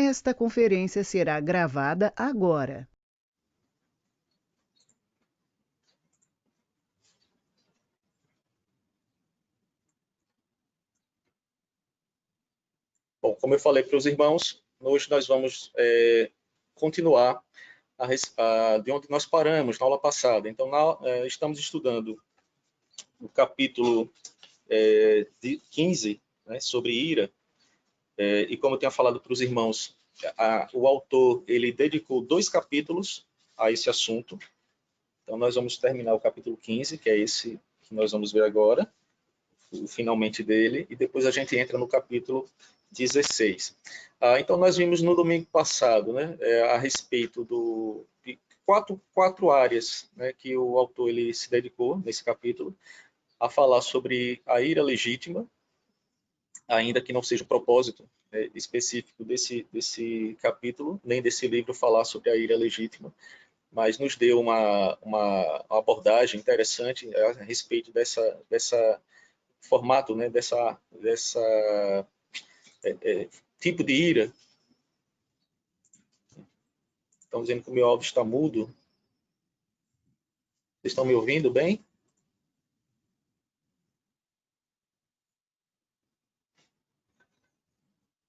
Esta conferência será gravada agora. Bom, como eu falei para os irmãos, hoje nós vamos continuar de onde nós paramos na aula passada. Então, estamos estudando o capítulo 15, né, sobre ira, e como eu tinha falado para os irmãos, o autor ele dedicou 2 capítulos a esse assunto. Então, nós vamos terminar o capítulo 15, que é esse que nós vamos ver agora, o finalmente dele, e depois a gente entra no capítulo 16. Então, nós vimos no domingo passado, né, a respeito de quatro áreas, né, que o autor ele se dedicou nesse capítulo, a falar sobre a ira legítima, ainda que não seja o propósito específico desse capítulo, nem desse livro falar sobre a ira legítima, mas nos deu uma abordagem interessante a respeito dessa formato, né, dessa tipo de ira. Estão dizendo que o meu áudio está mudo. Vocês estão me ouvindo bem?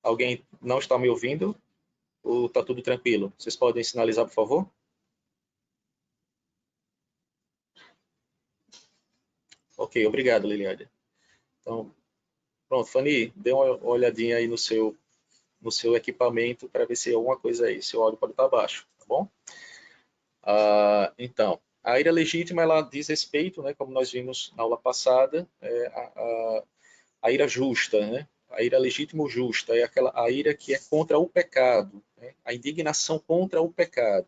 Alguém não está me ouvindo? Ou está tudo tranquilo? Vocês podem sinalizar, por favor? Ok, obrigado, Liliane. Então, pronto, Fanny, dê uma olhadinha aí no seu equipamento para ver se alguma coisa aí, seu áudio pode estar baixo, tá bom? Então, a ira legítima, ela diz respeito, né, como nós vimos na aula passada, a ira justa, né? A ira legítima ou justa é a ira que é contra o pecado, né? A indignação contra o pecado.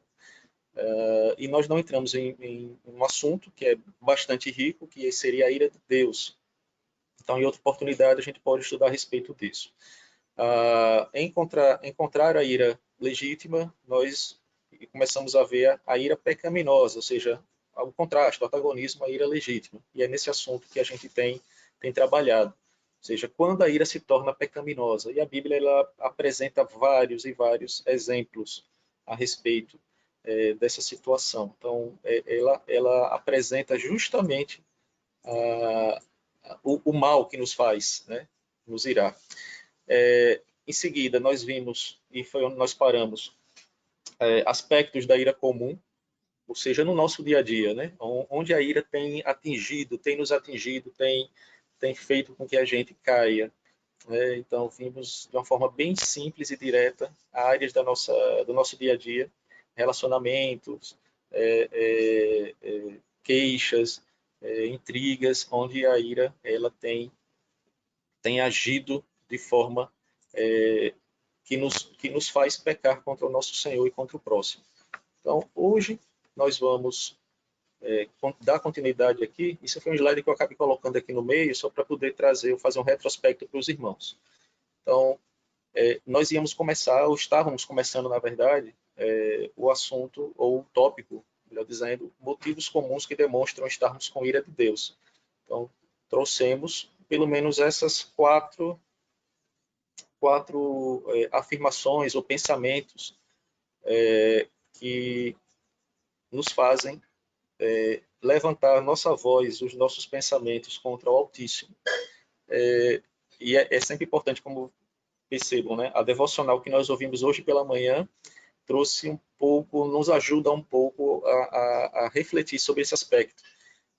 E nós não entramos em um assunto que é bastante rico, que seria a ira de Deus. Então, em outra oportunidade, a gente pode estudar a respeito disso. Em contrário à ira legítima, nós começamos a ver a ira pecaminosa, ou seja, o contraste, o antagonismo à ira legítima. E é nesse assunto que a gente tem trabalhado. Ou seja, quando a ira se torna pecaminosa. E a Bíblia ela apresenta vários e vários exemplos a respeito dessa situação. Então, ela apresenta justamente o mal que nos faz, né, nos irar. Em seguida, nós vimos, e foi onde nós paramos, aspectos da ira comum, ou seja, no nosso dia a dia, né? Onde a ira tem nos atingido, tem feito com que a gente caia. Né? Então, vimos de uma forma bem simples e direta áreas do nosso dia a dia, relacionamentos, queixas, intrigas, onde a ira ela tem agido de forma que nos faz pecar contra o nosso Senhor e contra o próximo. Então, hoje, nós vamos dar continuidade aqui. Isso foi um slide que eu acabei colocando aqui no meio, só para poder fazer um retrospecto para os irmãos. Então, nós íamos começar, ou estávamos começando, na verdade, o assunto, ou o tópico, melhor dizendo, motivos comuns que demonstram estarmos com ira de Deus. Então, trouxemos pelo menos essas quatro afirmações ou pensamentos que nos fazem levantar nossa voz, os nossos pensamentos contra o Altíssimo. E é sempre importante, como percebam, né? A devocional que nós ouvimos hoje pela manhã trouxe um pouco, nos ajuda um pouco a refletir sobre esse aspecto.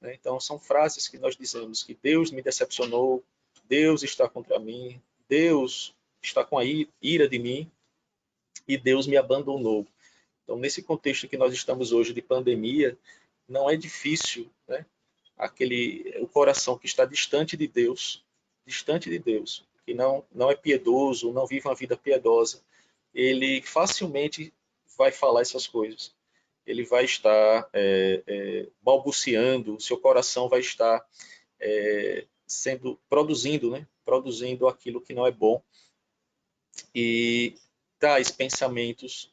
Né? Então, são frases que nós dizemos que Deus me decepcionou, Deus está contra mim, Deus está com a ira de mim e Deus me abandonou. Então, nesse contexto que nós estamos hoje de pandemia, não é difícil, né? O coração que está distante de Deus, que não é piedoso, não vive uma vida piedosa, ele facilmente vai falar essas coisas. Ele vai estar balbuciando, seu coração vai estar produzindo, né? Produzindo aquilo que não é bom. E tais pensamentos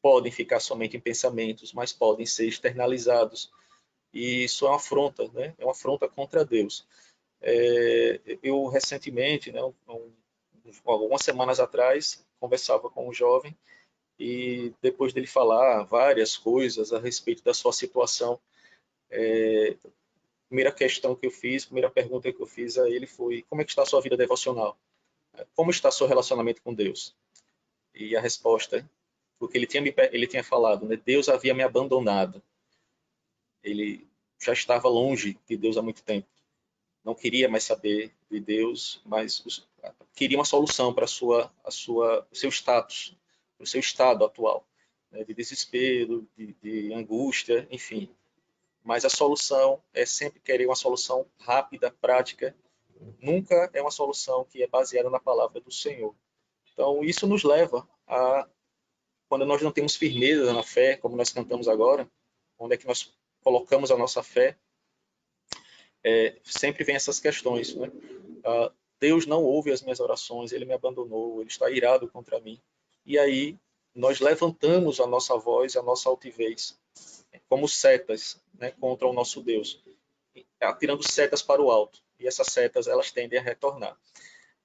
podem ficar somente em pensamentos, mas podem ser externalizados. E isso é uma afronta, né? É uma afronta contra Deus. Eu recentemente, né, um algumas semanas atrás, conversava com um jovem e depois dele falar várias coisas a respeito da sua situação, primeira questão que eu fiz, primeira pergunta que eu fiz a ele foi: como é que está a sua vida devocional? Como está seu relacionamento com Deus? E a resposta, porque ele tinha falado, né, Deus havia me abandonado. Ele já estava longe de Deus há muito tempo. Não queria mais saber de Deus, mas queria uma solução para o seu status, para o seu estado atual, né, de desespero, de angústia, enfim. Mas a solução é sempre querer uma solução rápida, prática. Nunca é uma solução que é baseada na palavra do Senhor. Então, isso nos leva a, quando nós não temos firmeza na fé, como nós cantamos agora, onde é que nós colocamos a nossa fé, sempre vem essas questões, né? Deus não ouve as minhas orações, ele me abandonou, ele está irado contra mim. E aí nós levantamos a nossa voz, a nossa altivez, como setas, né, contra o nosso Deus, atirando setas para o alto. E essas setas, elas tendem a retornar.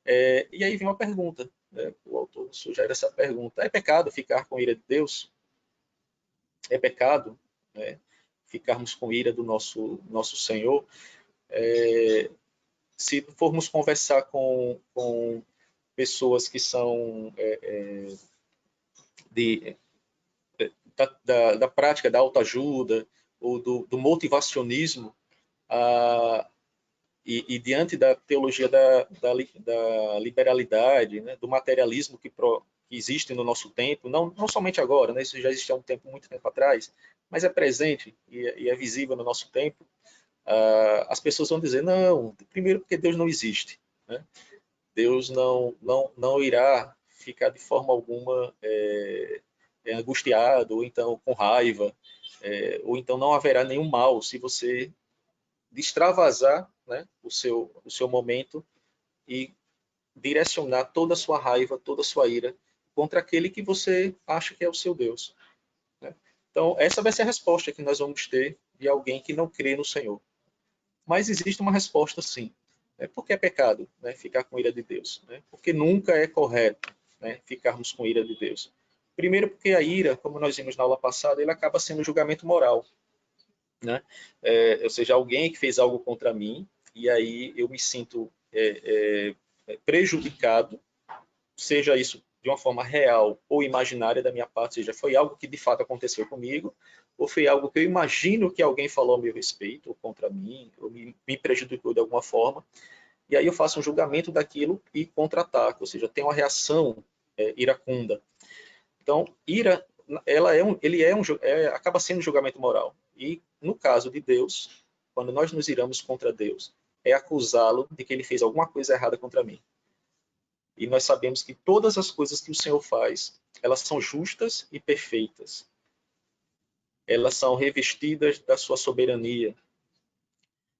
E aí vem uma pergunta, né? O autor sugere essa pergunta: é pecado ficar com ira de Deus? É pecado, né, ficarmos com ira do nosso Senhor? Se formos conversar com pessoas que são de, da prática da autoajuda ou do motivacionismo, e diante da teologia da liberalidade, né, do materialismo que existe no nosso tempo, não somente agora, né, isso já existe há muito tempo atrás, mas é presente e é visível no nosso tempo. As pessoas vão dizer: não, primeiro porque Deus não existe, né? Deus não irá ficar de forma alguma angustiado, ou então com raiva, ou então não haverá nenhum mal se você extravasar, né, o seu momento e direcionar toda a sua raiva, toda a sua ira contra aquele que você acha que é o seu Deus, né? Então, essa vai ser a resposta que nós vamos ter de alguém que não crê no Senhor. Mas existe uma resposta, sim. Por que é pecado, né, ficar com ira de Deus? Né? Porque nunca é correto, né, ficarmos com ira de Deus. Primeiro porque a ira, como nós vimos na aula passada, ele acaba sendo um julgamento moral, né? Ou seja, alguém que fez algo contra mim, e aí eu me sinto prejudicado, seja isso de uma forma real ou imaginária da minha parte, seja, foi algo que de fato aconteceu comigo, ou foi algo que eu imagino que alguém falou a meu respeito, ou contra mim, ou me prejudicou de alguma forma, e aí eu faço um julgamento daquilo e contra-ataco, ou seja, tem uma reação iracunda. Então, ira, acaba sendo um julgamento moral. E no caso de Deus, quando nós nos iramos contra Deus, é acusá-lo de que ele fez alguma coisa errada contra mim. E nós sabemos que todas as coisas que o Senhor faz, elas são justas e perfeitas. Elas são revestidas da sua soberania.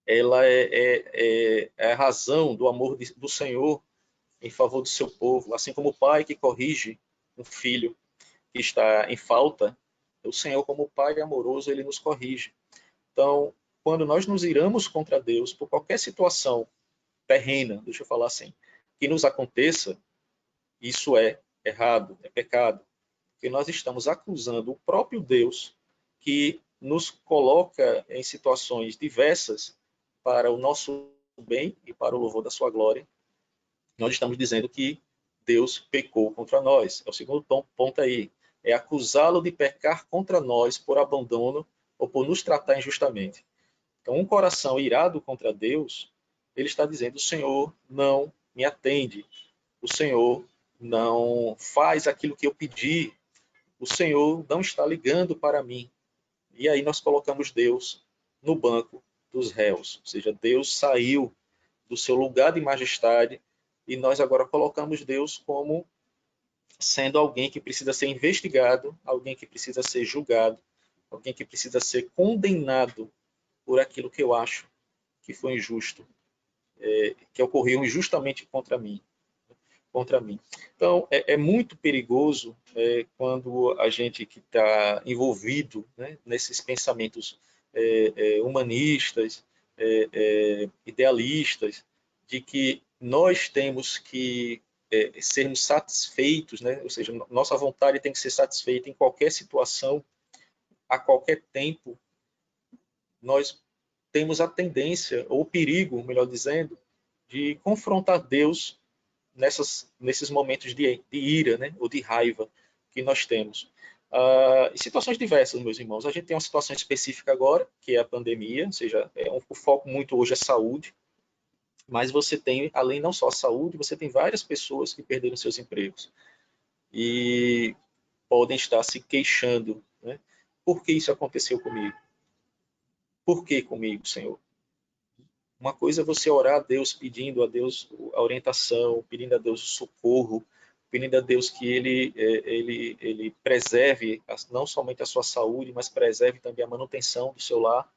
Ela é a razão do amor do Senhor em favor do seu povo. Assim como o pai que corrige um filho que está em falta, o Senhor, como Pai amoroso, ele nos corrige. Então, quando nós nos iramos contra Deus por qualquer situação terrena, deixa eu falar assim, que nos aconteça, isso é errado, é pecado, porque nós estamos acusando o próprio Deus que nos coloca em situações diversas para o nosso bem e para o louvor da sua glória. Nós estamos dizendo que Deus pecou contra nós. É o segundo ponto aí. É acusá-lo de pecar contra nós por abandono ou por nos tratar injustamente. Então, um coração irado contra Deus, ele está dizendo: o Senhor não me atende, o Senhor não faz aquilo que eu pedi, o Senhor não está ligando para mim. E aí nós colocamos Deus no banco dos réus, ou seja, Deus saiu do seu lugar de majestade e nós agora colocamos Deus como sendo alguém que precisa ser investigado, alguém que precisa ser julgado, alguém que precisa ser condenado por aquilo que eu acho que foi injusto, que ocorreu injustamente contra mim. Então, é muito perigoso quando a gente que está envolvido, né, nesses pensamentos humanistas, idealistas, de que nós temos que sermos satisfeitos, né? Ou seja, nossa vontade tem que ser satisfeita em qualquer situação, a qualquer tempo, nós temos a tendência, ou o perigo, melhor dizendo, de confrontar Deus nesses momentos de ira, né? Ou de raiva que nós temos. Em situações diversas, meus irmãos. A gente tem uma situação específica agora, que é a pandemia, ou seja, o foco muito hoje é saúde, mas você tem, além não só a saúde, você tem várias pessoas que perderam seus empregos e podem estar se queixando, né? Por que isso aconteceu comigo? Por que comigo, Senhor? Uma coisa é você orar a Deus, pedindo a Deus a orientação, pedindo a Deus o socorro, pedindo a Deus que ele preserve não somente a sua saúde, mas preserve também a manutenção do seu lar.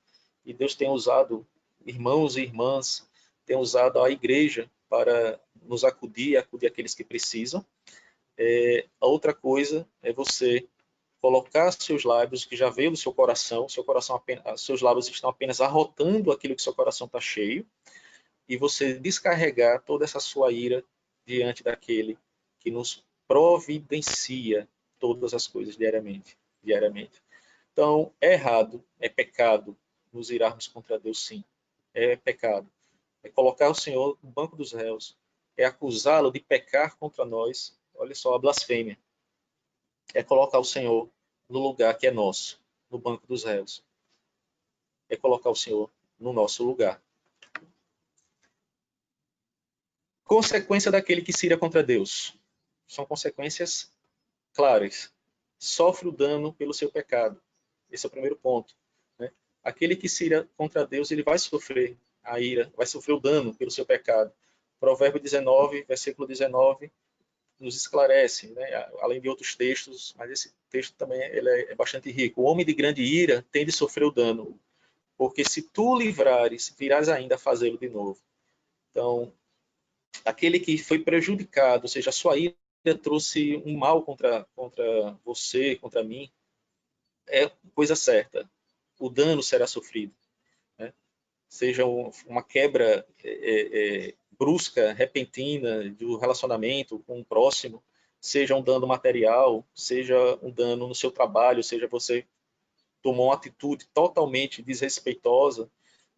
E Deus tem usado irmãos e irmãs, tem usado a igreja para nos acudir aqueles que precisam. A outra coisa é você colocar seus lábios, que já veio do seu coração apenas, seus lábios estão apenas arrotando aquilo que seu coração está cheio, e você descarregar toda essa sua ira diante daquele que nos providencia todas as coisas diariamente, diariamente. Então, é errado, é pecado nos irarmos contra Deus, sim. É pecado. É colocar o Senhor no banco dos réus, é acusá-lo de pecar contra nós. Olha só a blasfêmia. É colocar o Senhor no lugar que é nosso, no banco dos réus. É colocar o Senhor no nosso lugar. Consequência daquele que se ira contra Deus. São consequências claras. Sofre o dano pelo seu pecado. Esse é o primeiro ponto, né? Aquele que se ira contra Deus, ele vai sofrer a ira, vai sofrer o dano pelo seu pecado. Provérbio 19, versículo 19, nos esclarece, né? Além de outros textos, mas esse texto também ele é bastante rico. O homem de grande ira tem de sofrer o dano, porque se tu livrares, virás ainda a fazê-lo de novo. Então, aquele que foi prejudicado, ou seja, a sua ira trouxe um mal contra você, contra mim, é coisa certa. O dano será sofrido, né? Seja uma quebra brusca, repentina do relacionamento com o próximo, seja um dano material, seja um dano no seu trabalho, seja você tomou uma atitude totalmente desrespeitosa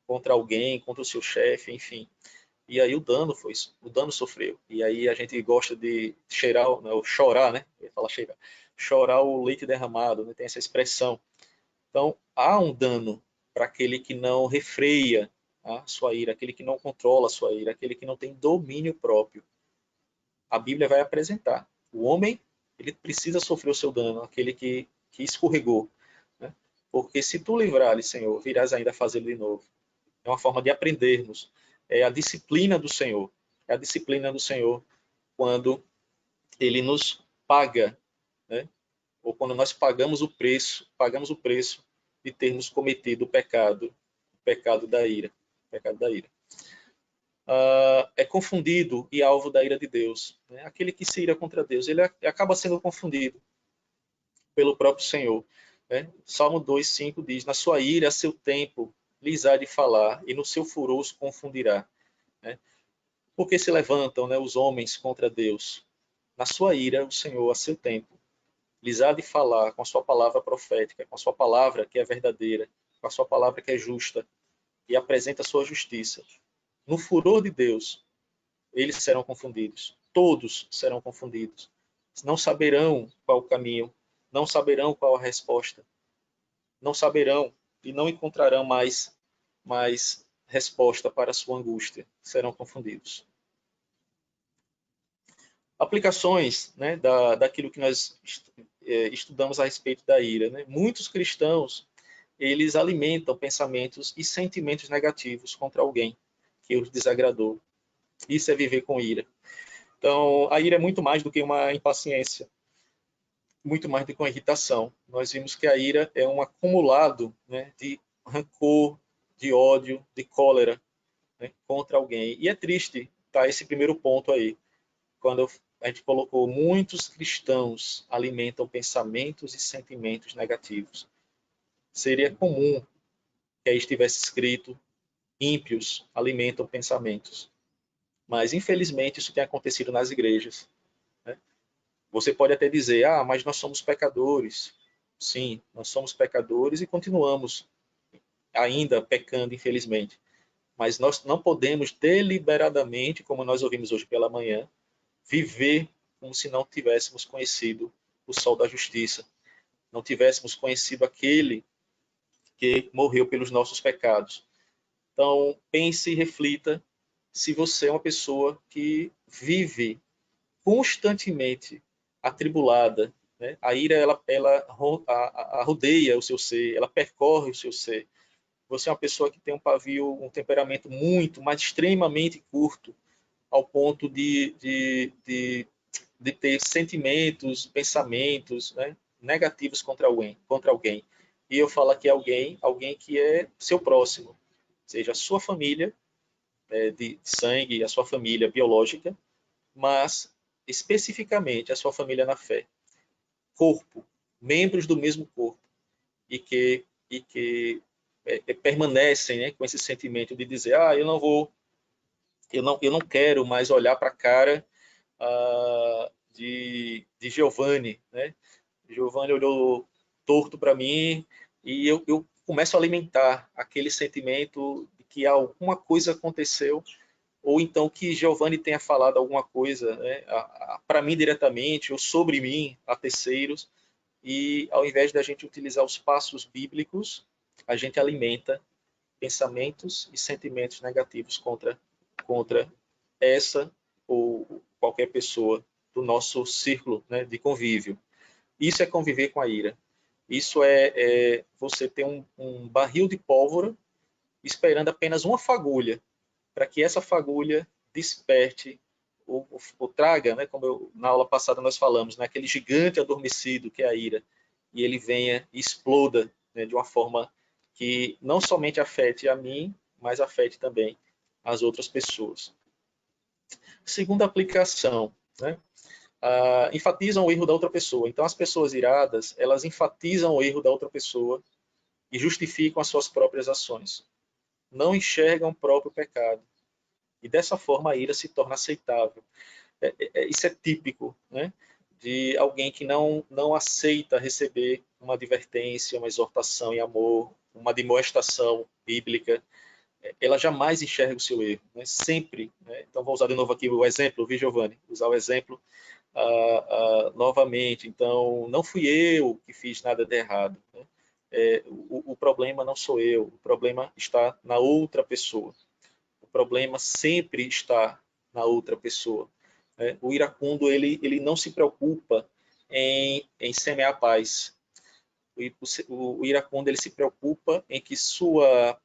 contra alguém, contra o seu chefe, enfim. E aí o dano sofreu. E aí a gente gosta de cheirar, né, ou chorar, né? Eu ia falar cheirar. Chorar o leite derramado, né? Tem essa expressão. Então, há um dano para aquele que não refreia a sua ira, aquele que não controla a sua ira, aquele que não tem domínio próprio. A Bíblia vai apresentar. O homem, ele precisa sofrer o seu dano, aquele que escorregou, né? Porque se tu livrares, Senhor, virás ainda a fazê-lo de novo. É uma forma de aprendermos. É a disciplina do Senhor. É a disciplina do Senhor quando ele nos paga, né? Ou quando nós pagamos o preço de termos cometido o pecado da ira. O pecado da ira. É confundido e alvo da ira de Deus, né? Aquele que se ira contra Deus, ele acaba sendo confundido pelo próprio Senhor, né? Salmo 2:5 diz: na sua ira, a seu tempo, lhes há de falar, e no seu furor os confundirá, né? Porque se levantam, né, os homens contra Deus. Na sua ira, o Senhor, a seu tempo, lhes há de falar com a sua palavra profética, com a sua palavra que é verdadeira, com a sua palavra que é justa, e apresenta a sua justiça. No furor de Deus, eles serão confundidos. Todos serão confundidos. Não saberão qual o caminho, não saberão qual a resposta, não saberão e não encontrarão mais resposta para a sua angústia. Serão confundidos. Aplicações, né, daquilo que nós estudamos a respeito da ira, né? Muitos cristãos, eles alimentam pensamentos e sentimentos negativos contra alguém que os desagradou. Isso é viver com ira. Então, a ira é muito mais do que uma impaciência, muito mais do que uma irritação. Nós vimos que a ira é um acumulado, né, de rancor, de ódio, de cólera, né, contra alguém. E é triste, tá, esse primeiro ponto aí, quando a gente colocou muitos cristãos alimentam pensamentos e sentimentos negativos. Seria comum que aí estivesse escrito ímpios alimentam pensamentos. Mas, infelizmente, isso tem acontecido nas igrejas, né? Você pode até dizer, mas nós somos pecadores. Sim, nós somos pecadores e continuamos ainda pecando, infelizmente. Mas nós não podemos deliberadamente, como nós ouvimos hoje pela manhã, viver como se não tivéssemos conhecido o sol da justiça, não tivéssemos conhecido aquele que morreu pelos nossos pecados. Então, pense e reflita se você é uma pessoa que vive constantemente atribulada, né? A ira ela rodeia o seu ser, ela percorre o seu ser. Você é uma pessoa que tem um pavio, um temperamento muito, mas extremamente curto, ao ponto de ter sentimentos, pensamentos, né, negativos contra alguém. E eu falo aqui alguém que é seu próximo, seja a sua família de sangue, a sua família biológica, mas especificamente a sua família na fé, corpo, membros do mesmo corpo, e que permanecem, né, com esse sentimento de dizer, eu não quero mais olhar para a cara de Giovanni, né? Giovanni olhou torto para mim e eu começo a alimentar aquele sentimento de que alguma coisa aconteceu, ou então que Giovanni tenha falado alguma coisa, né, para mim diretamente ou sobre mim a terceiros, e ao invés da gente utilizar os passos bíblicos, a gente alimenta pensamentos e sentimentos negativos contra essa ou qualquer pessoa do nosso círculo, né, de convívio. Isso é conviver com a ira. Isso é você ter um barril de pólvora esperando apenas uma fagulha, para que essa fagulha desperte ou traga, né, como na aula passada nós falamos, né, aquele gigante adormecido que é a ira, e ele venha e exploda, né, de uma forma que não somente afete a mim, mas afete também as outras pessoas. Segunda aplicação, né, enfatizam o erro da outra pessoa. Então, as pessoas iradas, elas enfatizam o erro da outra pessoa e justificam as suas próprias ações. Não enxergam o próprio pecado. E dessa forma a ira se torna aceitável. Isso é típico, né, de alguém que não aceita receber uma advertência, uma exortação em amor, uma demonstração bíblica. Ela jamais enxerga o seu erro, né, sempre. Né? Então, vou usar de novo aqui o exemplo, viu, Giovanni? Usar o exemplo novamente. Então, não fui eu que fiz nada de errado. Né? O problema não sou eu, o problema está na outra pessoa. O problema sempre está na outra pessoa. Né? O iracundo ele não se preocupa em semear paz. O iracundo ele se preocupa em que sua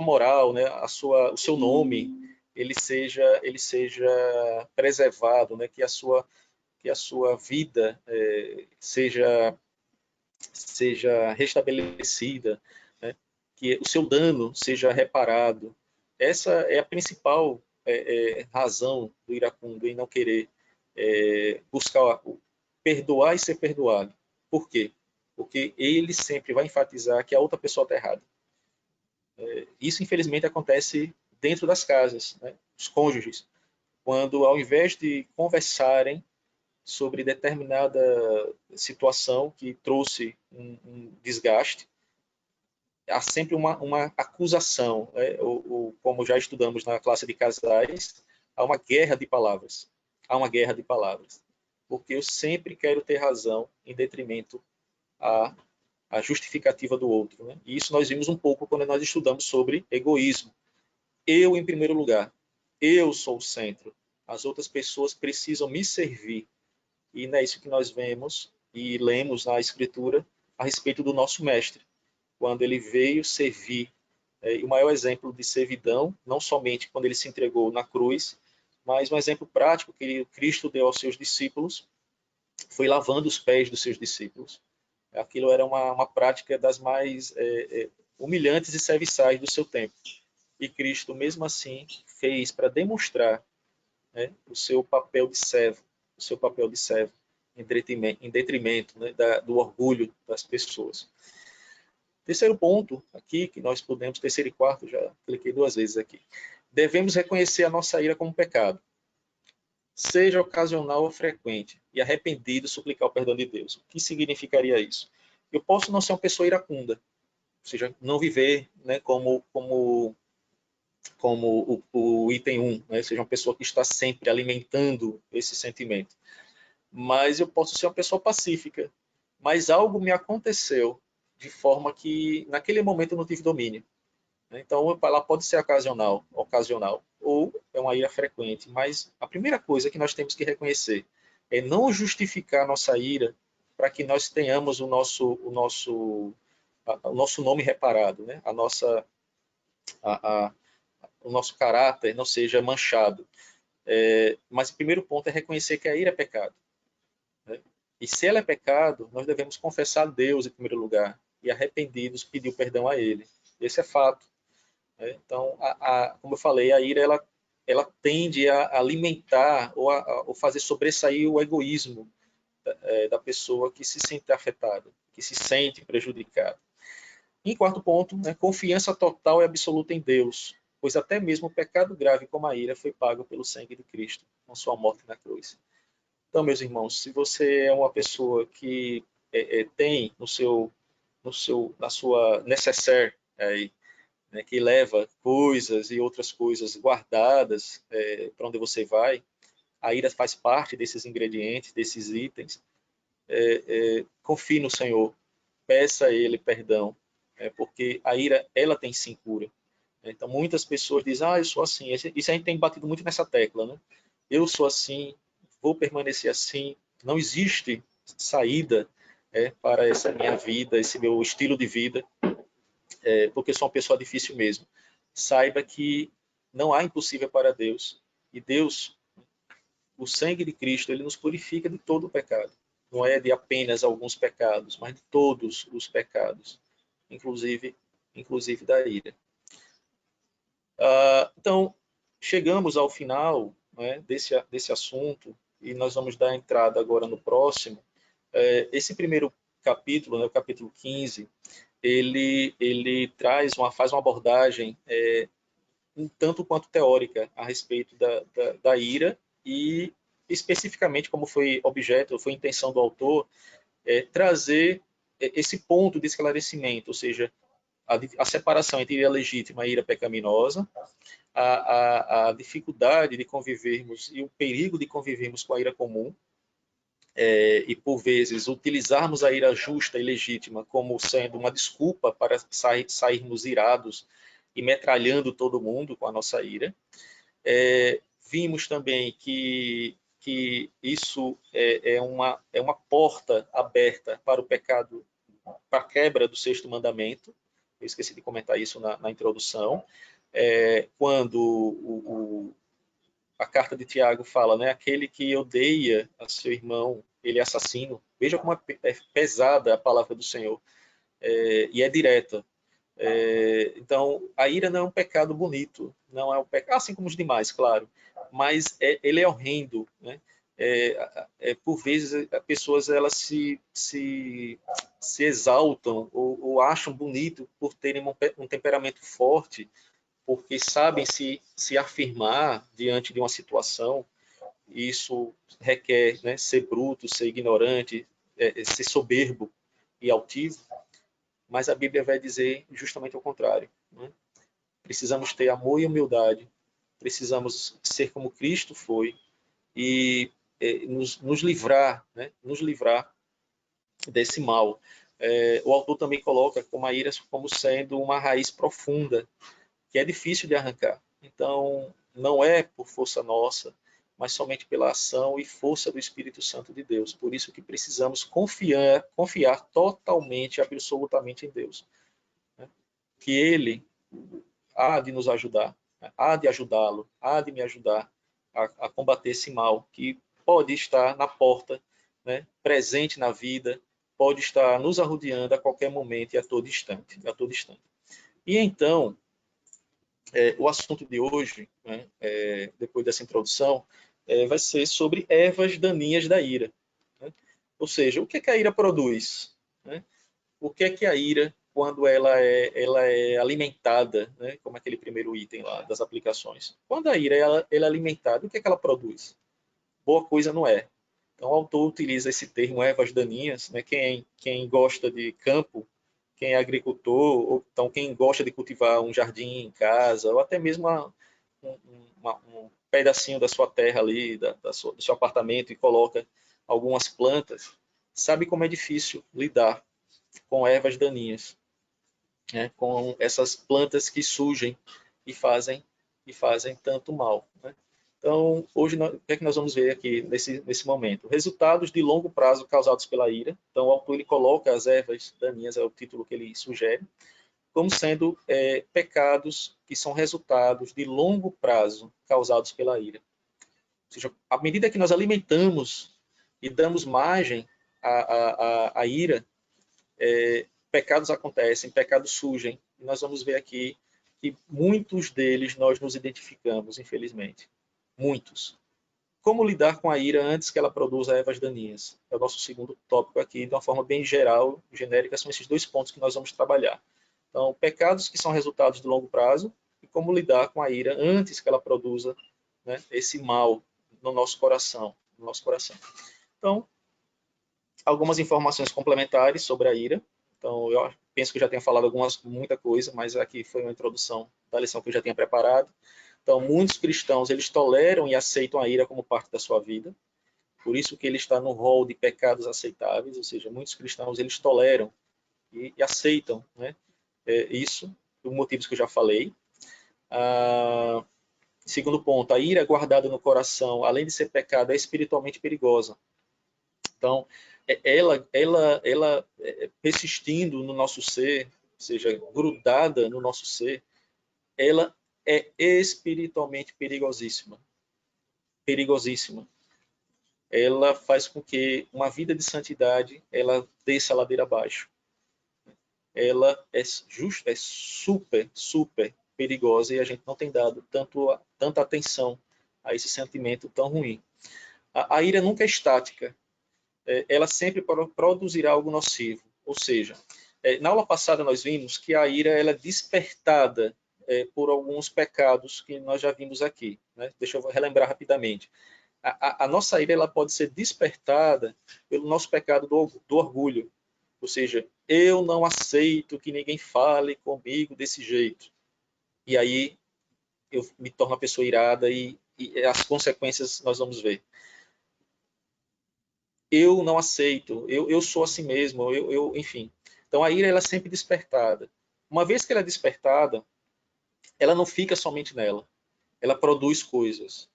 moral, né, o seu nome, ele seja preservado, né, que a sua vida seja restabelecida, né, que o seu dano seja reparado. Essa é a principal razão do iracundo em não querer buscar perdoar e ser perdoado. Por quê? Porque ele sempre vai enfatizar que a outra pessoa está errada. Isso, infelizmente, acontece dentro das casas, né? Os cônjuges, quando ao invés de conversarem sobre determinada situação que trouxe um desgaste, há sempre uma acusação, né? Ou, como já estudamos na classe de casais, há uma guerra de palavras. Há uma guerra de palavras. Porque eu sempre quero ter razão em detrimento à justificativa do outro. Né? E isso nós vimos um pouco quando nós estudamos sobre egoísmo. Eu, em primeiro lugar. Eu sou o centro. As outras pessoas precisam me servir. E não é isso que nós vemos e lemos na Escritura a respeito do nosso Mestre, quando ele veio servir. E o maior exemplo de servidão, não somente quando ele se entregou na cruz, mas um exemplo prático que Cristo deu aos seus discípulos, foi lavando os pés dos seus discípulos. Aquilo era uma prática das mais humilhantes e serviçais do seu tempo. E Cristo, mesmo assim, fez para demonstrar, né, o seu papel de servo, em detrimento, né, do orgulho das pessoas. Terceiro ponto aqui, que nós podemos, terceiro e quarto, já cliquei duas vezes aqui. devemos reconhecer a nossa ira como pecado, seja ocasional ou frequente, e arrependido suplicar o perdão de Deus. O que significaria isso? Eu posso não ser uma pessoa iracunda, ou seja, não viver, né, como o item 1, né, seja uma pessoa que está sempre alimentando esse sentimento. Mas eu posso ser uma pessoa pacífica, mas algo me aconteceu de forma que naquele momento eu não tive domínio. Então, ela pode ser ocasional, ou é uma ira frequente, mas a primeira coisa que nós temos que reconhecer é não justificar a nossa ira para que nós tenhamos o nosso nome reparado, né? O nosso caráter não seja manchado. Mas o primeiro ponto é reconhecer que a ira é pecado. Né? E se ela é pecado, nós devemos confessar a Deus em primeiro lugar e arrependidos pedir perdão a Ele. Esse é fato. Então, como eu falei, a ira ela tende a alimentar ou fazer sobressair o egoísmo da pessoa que se sente afetada, que se sente prejudicada. Em quarto ponto, né, confiança total e absoluta em Deus, pois até mesmo o pecado grave como a ira foi pago pelo sangue de Cristo, com sua morte na cruz. Então, meus irmãos, se você é uma pessoa que tem na sua necessaire, né, que leva coisas e outras coisas guardadas para onde você vai, a ira faz parte desses ingredientes, desses itens. Confie no Senhor, peça a Ele perdão, porque a ira, ela tem sim cura. Então, muitas pessoas dizem, eu sou assim. Isso a gente tem batido muito nessa tecla, né? Eu sou assim, vou permanecer assim, não existe saída para essa minha vida, esse meu estilo de vida, porque eu sou uma pessoa difícil mesmo. Saiba que não há impossível para Deus. E Deus, o sangue de Cristo, ele nos purifica de todo o pecado. Não é de apenas alguns pecados, mas de todos os pecados, inclusive da ira. Então, chegamos ao final, né, desse assunto e nós vamos dar entrada agora no próximo. Esse primeiro capítulo, né, o capítulo 15, ele faz uma abordagem um tanto quanto teórica a respeito da ira e especificamente como foi intenção do autor, trazer esse ponto de esclarecimento, ou seja, a separação entre ira legítima e ira pecaminosa, a dificuldade de convivermos e o perigo de convivermos com a ira comum, e por vezes utilizarmos a ira justa e legítima como sendo uma desculpa para sairmos irados e metralhando todo mundo com a nossa ira. Vimos também que isso é uma porta aberta para o pecado, para a quebra do sexto mandamento. Eu esqueci de comentar isso na introdução. Quando a carta de Tiago fala, né, aquele que odeia a seu irmão, ele é assassino. Veja como é pesada a palavra do Senhor, e é direta. Então, a ira não é um pecado bonito, não é um pecado, assim como os demais, claro, mas ele é horrendo, né? Por vezes, as pessoas elas se exaltam ou acham bonito por terem um temperamento forte, porque sabem se afirmar diante de uma situação. Isso requer, né, ser bruto, ser ignorante, ser soberbo e altivo, mas a Bíblia vai dizer justamente o contrário. Né? Precisamos ter amor e humildade, precisamos ser como Cristo foi e nos livrar, né, nos livrar desse mal. O autor também coloca como a ira como sendo uma raiz profunda, que é difícil de arrancar. Então, não é por força nossa, mas somente pela ação e força do Espírito Santo de Deus. Por isso que precisamos confiar totalmente, absolutamente em Deus. Né? Que Ele há de nos ajudar, né? Há de ajudá-lo, há de me ajudar a combater esse mal que pode estar na porta, né? Presente na vida, pode estar nos arrodeando a qualquer momento e a todo instante. E então, o assunto de hoje, né, depois dessa introdução, vai ser sobre ervas daninhas da ira. Né? Ou seja, o que a ira produz? Né? O que a ira quando ela é alimentada, né, como aquele primeiro item lá das aplicações. Quando a ira ela é alimentada, o que é que ela produz? Boa coisa não é. Então, o autor utiliza esse termo ervas daninhas, né? Quem gosta de campo, quem é agricultor, ou então quem gosta de cultivar um jardim em casa, ou até mesmo um pedacinho da sua terra ali, do seu apartamento, e coloca algumas plantas, sabe como é difícil lidar com ervas daninhas, né? Com essas plantas que surgem e fazem tanto mal, né? Então, hoje, o que é que nós vamos ver aqui nesse momento? Resultados de longo prazo causados pela ira. Então, o autor ele coloca as ervas daninhas, é o título que ele sugere, como sendo pecados que são resultados de longo prazo causados pela ira. Ou seja, à medida que nós alimentamos e damos margem à ira, pecados acontecem, pecados surgem. E nós vamos ver aqui que muitos deles nós nos identificamos, infelizmente. Muitos. Como lidar com a ira antes que ela produza ervas daninhas? É o nosso segundo tópico aqui, de uma forma bem geral, genérica, são esses dois pontos que nós vamos trabalhar. Então, pecados que são resultados de longo prazo e como lidar com a ira antes que ela produza, né, esse mal no nosso coração. No nosso coração. Então, algumas informações complementares sobre a ira. Então, eu penso que eu já tenho falado muita coisa, mas aqui foi uma introdução da lição que eu já tinha preparado. Então, muitos cristãos, eles toleram e aceitam a ira como parte da sua vida. Por isso que ele está no rol de pecados aceitáveis, ou seja, muitos cristãos, eles toleram e aceitam, né, isso, por motivos que eu já falei. Segundo ponto, a ira guardada no coração, além de ser pecado, é espiritualmente perigosa. Então, ela persistindo no nosso ser, ou seja, grudada no nosso ser, ela é espiritualmente perigosíssima. Perigosíssima. Ela faz com que uma vida de santidade ela desça a ladeira abaixo. Ela é super perigosa e a gente não tem dado tanta atenção a esse sentimento tão ruim. A ira nunca é estática. Ela sempre produzirá algo nocivo. Ou seja, na aula passada nós vimos que a ira ela é despertada por alguns pecados que nós já vimos aqui, né? Deixa eu relembrar rapidamente. A nossa ira ela pode ser despertada pelo nosso pecado do orgulho. Ou seja, eu não aceito que ninguém fale comigo desse jeito. E aí eu me torno uma pessoa irada e as consequências nós vamos ver. Eu não aceito, eu sou assim mesmo, enfim. Então a ira ela é sempre despertada. Uma vez que ela é despertada, ela não fica somente nela. Ela produz coisas.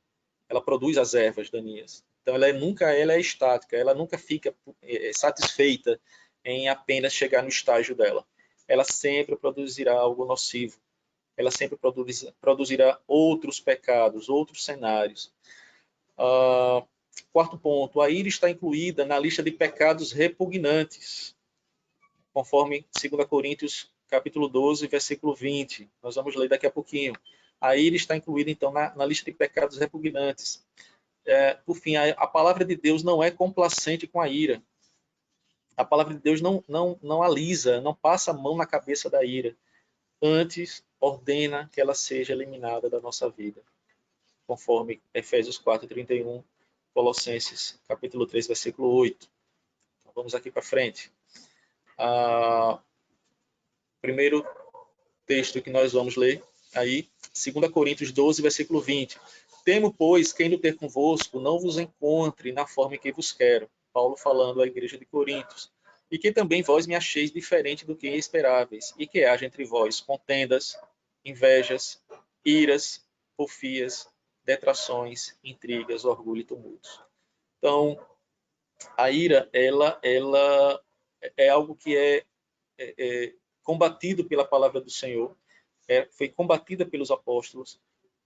Ela produz as ervas daninhas. Então ela é estática, ela nunca fica satisfeita em apenas chegar no estágio dela. Ela sempre produzirá algo nocivo. Ela sempre produzirá outros pecados, outros cenários. Quarto ponto, a ira está incluída na lista de pecados repugnantes, conforme 2 Coríntios capítulo 12, versículo 20. Nós vamos ler daqui a pouquinho. A ira está incluída, então, na lista de pecados repugnantes. Por fim, a palavra de Deus não é complacente com a ira. A palavra de Deus não alisa, não passa a mão na cabeça da ira. Antes, ordena que ela seja eliminada da nossa vida, conforme Efésios 4:31, Colossenses capítulo 3, versículo 8. Então, vamos aqui para frente. Primeiro texto que nós vamos ler aí, 2 Coríntios 12, versículo 20. Temo, pois, que indo ter convosco não vos encontre na forma em que vos quero. Paulo falando à igreja de Coríntios. E que também vós me acheis diferente do que esperáveis, e que haja entre vós contendas, invejas, iras, porfias, detrações, intrigas, orgulho e tumultos. Então, a ira, ela é algo que é combatido pela palavra do Senhor, foi combatida pelos apóstolos,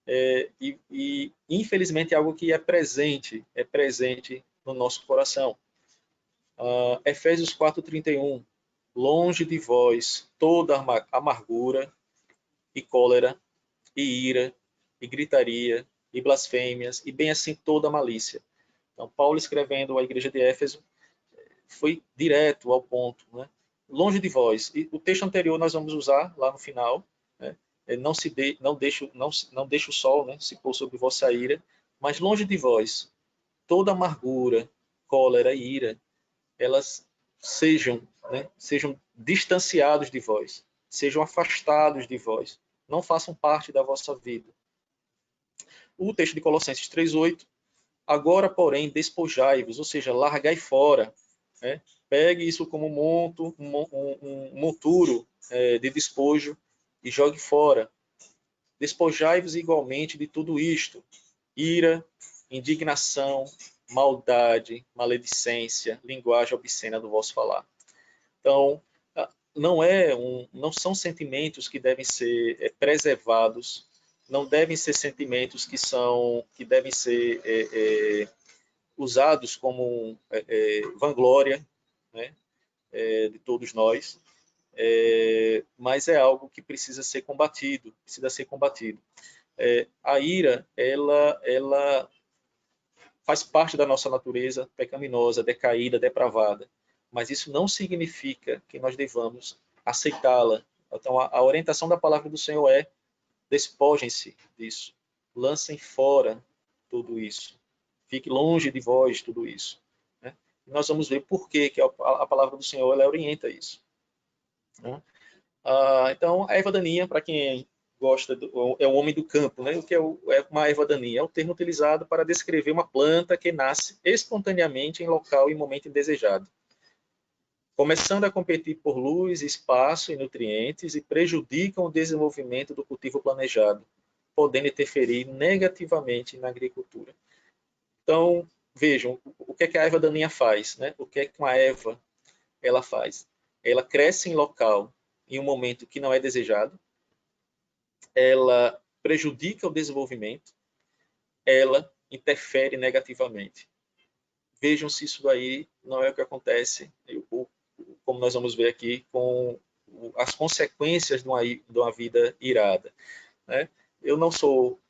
e infelizmente é algo que é presente no nosso coração. Efésios 4:31, longe de vós toda amargura e cólera e ira e gritaria e blasfêmias e bem assim toda malícia. Então Paulo escrevendo à igreja de Éfeso foi direto ao ponto, né? longe de vós. E o texto anterior nós vamos usar lá no final, né? Não deixe o sol, né, se pôr sobre vossa ira, mas longe de vós toda amargura, cólera e ira, elas sejam, né, sejam distanciados de vós, sejam afastados de vós, não façam parte da vossa vida. O texto de Colossenses 3:8, agora, porém, despojai-vos, ou seja, largai fora, né? Pegue isso como um monturo de despojo e jogue fora. Despojai-vos igualmente de tudo isto: ira, indignação, maldade, maledicência, linguagem obscena do vosso falar. Então, não são sentimentos que devem ser preservados, não devem ser sentimentos que devem ser usados como vanglória, né, de todos nós, mas é algo que precisa ser combatido, a ira, ela faz parte da nossa natureza pecaminosa, decaída, depravada, mas isso não significa que nós devamos aceitá-la. Então, a orientação da palavra do Senhor é: despojem-se disso, lancem fora tudo isso, fique longe de vós tudo isso. Né? E nós vamos ver por que a palavra do Senhor ela orienta isso. Né? Então, a erva daninha, para quem gosta, é o homem do campo, né? O que é uma erva daninha? É o termo utilizado para descrever uma planta que nasce espontaneamente em local e momento indesejado, começando a competir por luz, espaço e nutrientes e prejudicam o desenvolvimento do cultivo planejado, podendo interferir negativamente na agricultura. Então, vejam, o que é que a erva daninha faz? Né? O que é que uma erva ela faz? Ela cresce em local em um momento que não é desejado, ela prejudica o desenvolvimento, ela interfere negativamente. Vejam se isso daí não é o que acontece, como nós vamos ver aqui, com as consequências de uma vida irada. Né? Eu não sou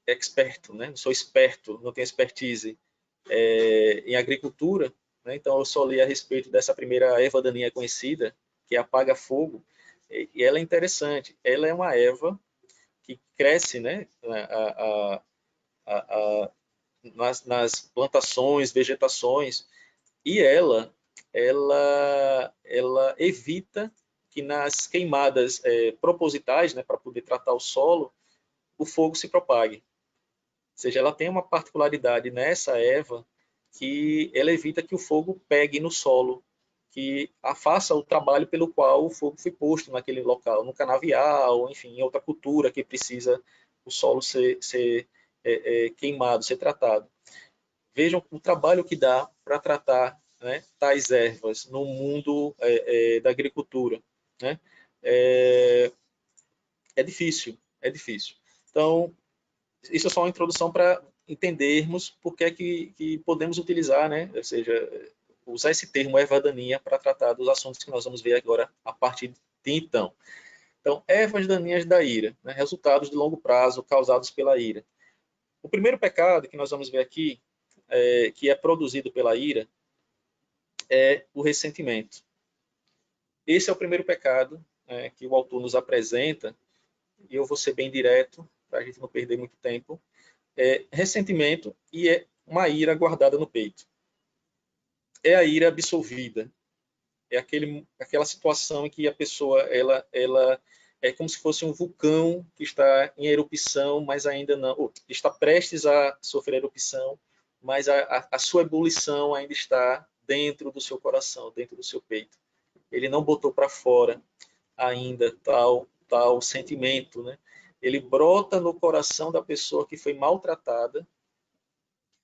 experto, né? Não sou esperto, não tenho expertise em agricultura, né? Então eu só li a respeito dessa primeira erva daninha conhecida, que é a apaga-fogo, e ela é interessante. Ela é uma erva que cresce, né, nas plantações, vegetações, e ela evita que nas queimadas propositais, né, para poder tratar o solo, o fogo se propague. Ou seja, ela tem uma particularidade nessa erva que ela evita que o fogo pegue no solo, que faça o trabalho pelo qual o fogo foi posto naquele local, no canavial, enfim, em outra cultura que precisa o solo ser queimado, ser tratado. Vejam o trabalho que dá para tratar, né, tais ervas no mundo da agricultura. Né? É difícil, é difícil. Então, isso é só uma introdução para entendermos por que é que podemos utilizar, né? Ou seja, usar esse termo erva daninha para tratar dos assuntos que nós vamos ver agora a partir de então. Então, ervas daninhas da ira, né? Resultados de longo prazo causados pela ira. O primeiro pecado que nós vamos ver aqui, que é produzido pela ira, é o ressentimento. Esse é o primeiro pecado que o autor nos apresenta, e eu vou ser bem direto, para a gente não perder muito tempo. Ressentimento e é uma ira guardada no peito. É a ira absolvida. É aquela situação em que a pessoa ela é como se fosse um vulcão que está em erupção, mas ainda não, está prestes a sofrer erupção, mas a sua ebulição ainda está dentro do seu coração, dentro do seu peito. Ele não botou para fora ainda tal sentimento, né? Ele brota no coração da pessoa que foi maltratada,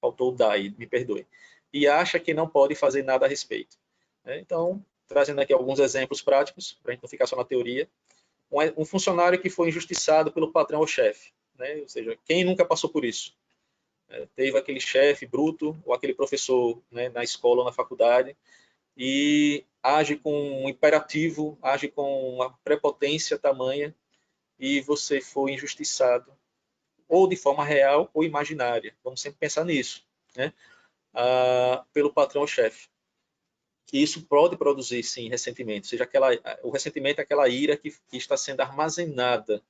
faltou o DAI, me perdoe, e acha que não pode fazer nada a respeito. Então, trazendo aqui alguns exemplos práticos, para a gente não ficar só na teoria. Um funcionário que foi injustiçado pelo patrão ou chefe, né? Ou seja, quem nunca passou por isso? Teve aquele chefe bruto, ou aquele professor, né, na escola ou na faculdade, e age com um imperativo, age com uma prepotência tamanha, e você foi injustiçado, ou de forma real ou imaginária. Vamos sempre pensar nisso, né? Pelo patrão ou chefe. que isso pode produzir, sim, ressentimento. Ou seja, o ressentimento é aquela ira que está sendo armazenada.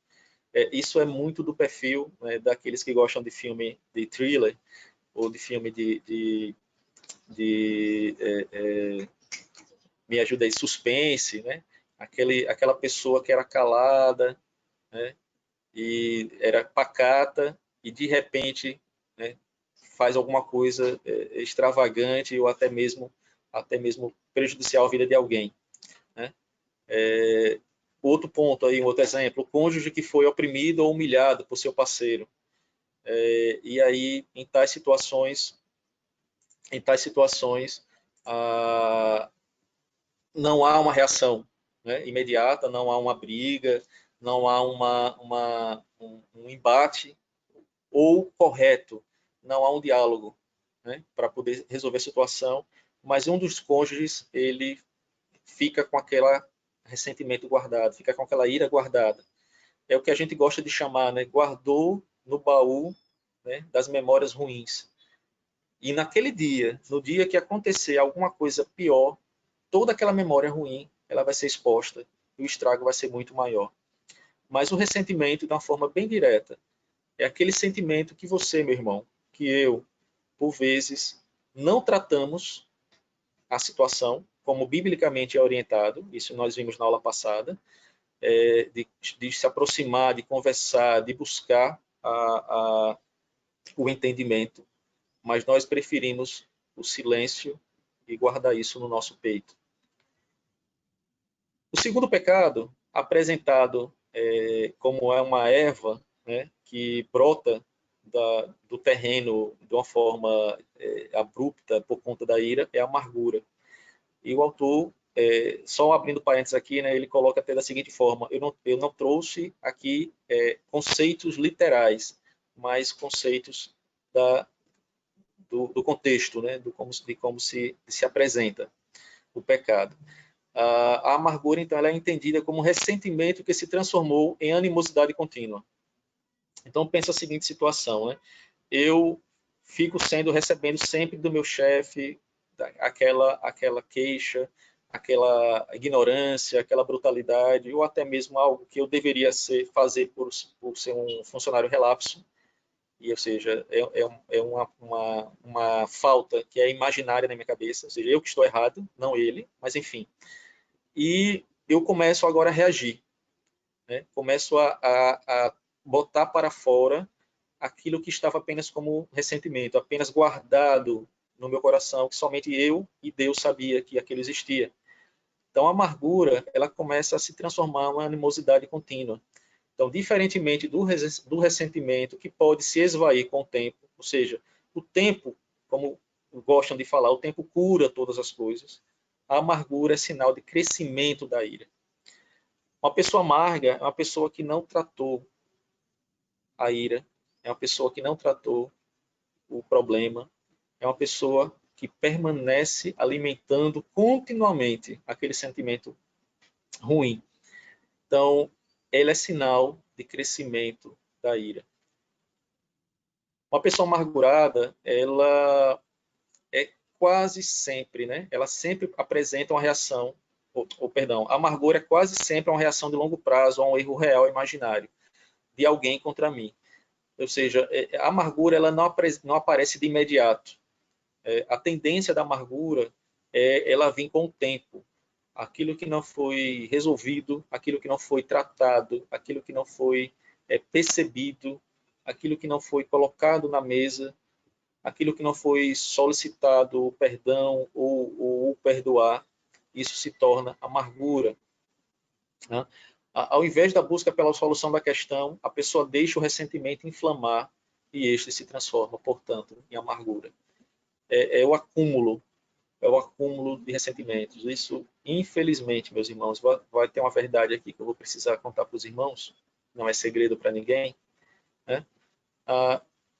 Isso é muito do perfil, né, daqueles que gostam de filme de thriller ou de filme me ajuda aí, suspense, né? Aquela pessoa que era calada, né? E era pacata e de repente, né, faz alguma coisa extravagante ou até mesmo prejudicial à vida de alguém, né? Outro ponto aí, um outro exemplo, o cônjuge que foi oprimido ou humilhado por seu parceiro. E aí, em tais situações, não há uma reação, né, imediata, não há uma briga, não há um embate ou correto, não há um diálogo, né, para poder resolver a situação, mas um dos cônjuges ele fica com aquele ressentimento guardado, fica com aquela ira guardada. É o que a gente gosta de chamar, né, guardou no baú, né, das memórias ruins. E naquele dia, no dia que acontecer alguma coisa pior, toda aquela memória ruim ela vai ser exposta e o estrago vai ser muito maior. Mas o ressentimento, de uma forma bem direta, é aquele sentimento que você, meu irmão, que eu, por vezes, não tratamos a situação como biblicamente é orientado, isso nós vimos na aula passada, de se aproximar, de conversar, de buscar o entendimento, mas nós preferimos o silêncio e guardar isso no nosso peito. O segundo pecado, apresentado como é uma erva, né, que brota do terreno de uma forma abrupta por conta da ira, é a amargura. E o autor, só abrindo parênteses aqui, né, ele coloca até da seguinte forma: eu não trouxe aqui conceitos literais, mas conceitos do contexto, né, de como se apresenta o pecado. A amargura, então, ela é entendida como um ressentimento que se transformou em animosidade contínua. Então, pensa a seguinte situação, né? Eu fico recebendo sempre do meu chefe aquela queixa, aquela ignorância, aquela brutalidade, ou até mesmo algo que eu deveria fazer por ser um funcionário relapso, e, ou seja, uma falta que é imaginária na minha cabeça, ou seja, eu que estou errado, não ele, mas enfim. E eu começo agora a reagir, né? Começo a botar para fora aquilo que estava apenas como ressentimento, apenas guardado no meu coração, que somente eu e Deus sabia que aquilo existia. Então, a amargura, ela começa a se transformar em uma animosidade contínua. Então, diferentemente do ressentimento, que pode se esvair com o tempo, ou seja, o tempo, como gostam de falar, o tempo cura todas as coisas. A amargura é sinal de crescimento da ira. Uma pessoa amarga é uma pessoa que não tratou a ira, é uma pessoa que não tratou o problema, é uma pessoa que permanece alimentando continuamente aquele sentimento ruim. Então, ele é sinal de crescimento da ira. Uma pessoa amargurada, ela é quase sempre, né? Ela sempre apresenta uma reação, perdão, a amargura é quase sempre uma reação de longo prazo a um erro real imaginário de alguém contra mim. Ou seja, a amargura ela não aparece de imediato. A tendência da amargura é ela vir com o tempo. Aquilo que não foi resolvido, aquilo que não foi tratado, aquilo que não foi percebido, aquilo que não foi colocado na mesa, aquilo que não foi solicitado o perdão ou perdoar, isso se torna amargura, né? Ao invés da busca pela solução da questão, a pessoa deixa o ressentimento inflamar e este se transforma, portanto, em amargura. É o acúmulo, de ressentimentos. Isso, infelizmente, meus irmãos, vai ter uma verdade aqui que eu vou precisar contar para os irmãos, não é segredo para ninguém, né?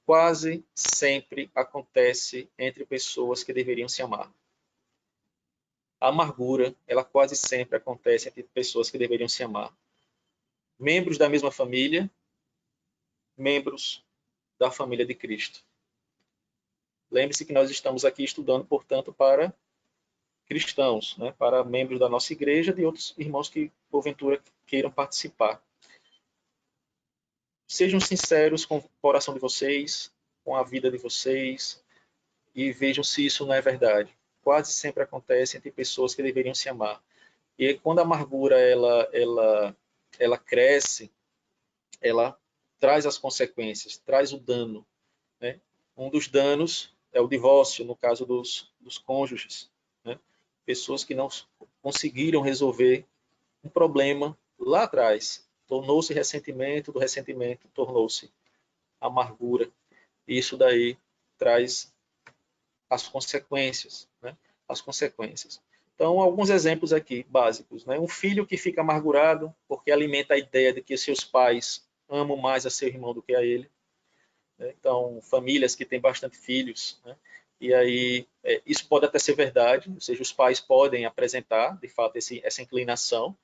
Quase sempre acontece entre pessoas que deveriam se amar. A amargura, ela quase sempre acontece entre pessoas que deveriam se amar. Membros da mesma família, membros da família de Cristo. Lembre-se que nós estamos aqui estudando, portanto, para cristãos, né, para membros da nossa igreja, de outros irmãos que porventura queiram participar. Sejam sinceros com o coração de vocês, com a vida de vocês, e vejam se isso não é verdade. Quase sempre acontece entre pessoas que deveriam se amar. E quando a amargura ela cresce, ela traz as consequências, traz o dano, né? Um dos danos é o divórcio, no caso dos cônjuges, né? Pessoas que não conseguiram resolver um problema lá atrás. Tornou-se ressentimento, do ressentimento tornou-se amargura. E isso daí traz as consequências, né? As consequências. Então, alguns exemplos aqui básicos, né? Um filho que fica amargurado porque alimenta a ideia de que seus pais amam mais a seu irmão do que a ele, né? Então, famílias que têm bastante filhos, né? E aí isso pode até ser verdade, ou seja, os pais podem apresentar, de fato, essa inclinação,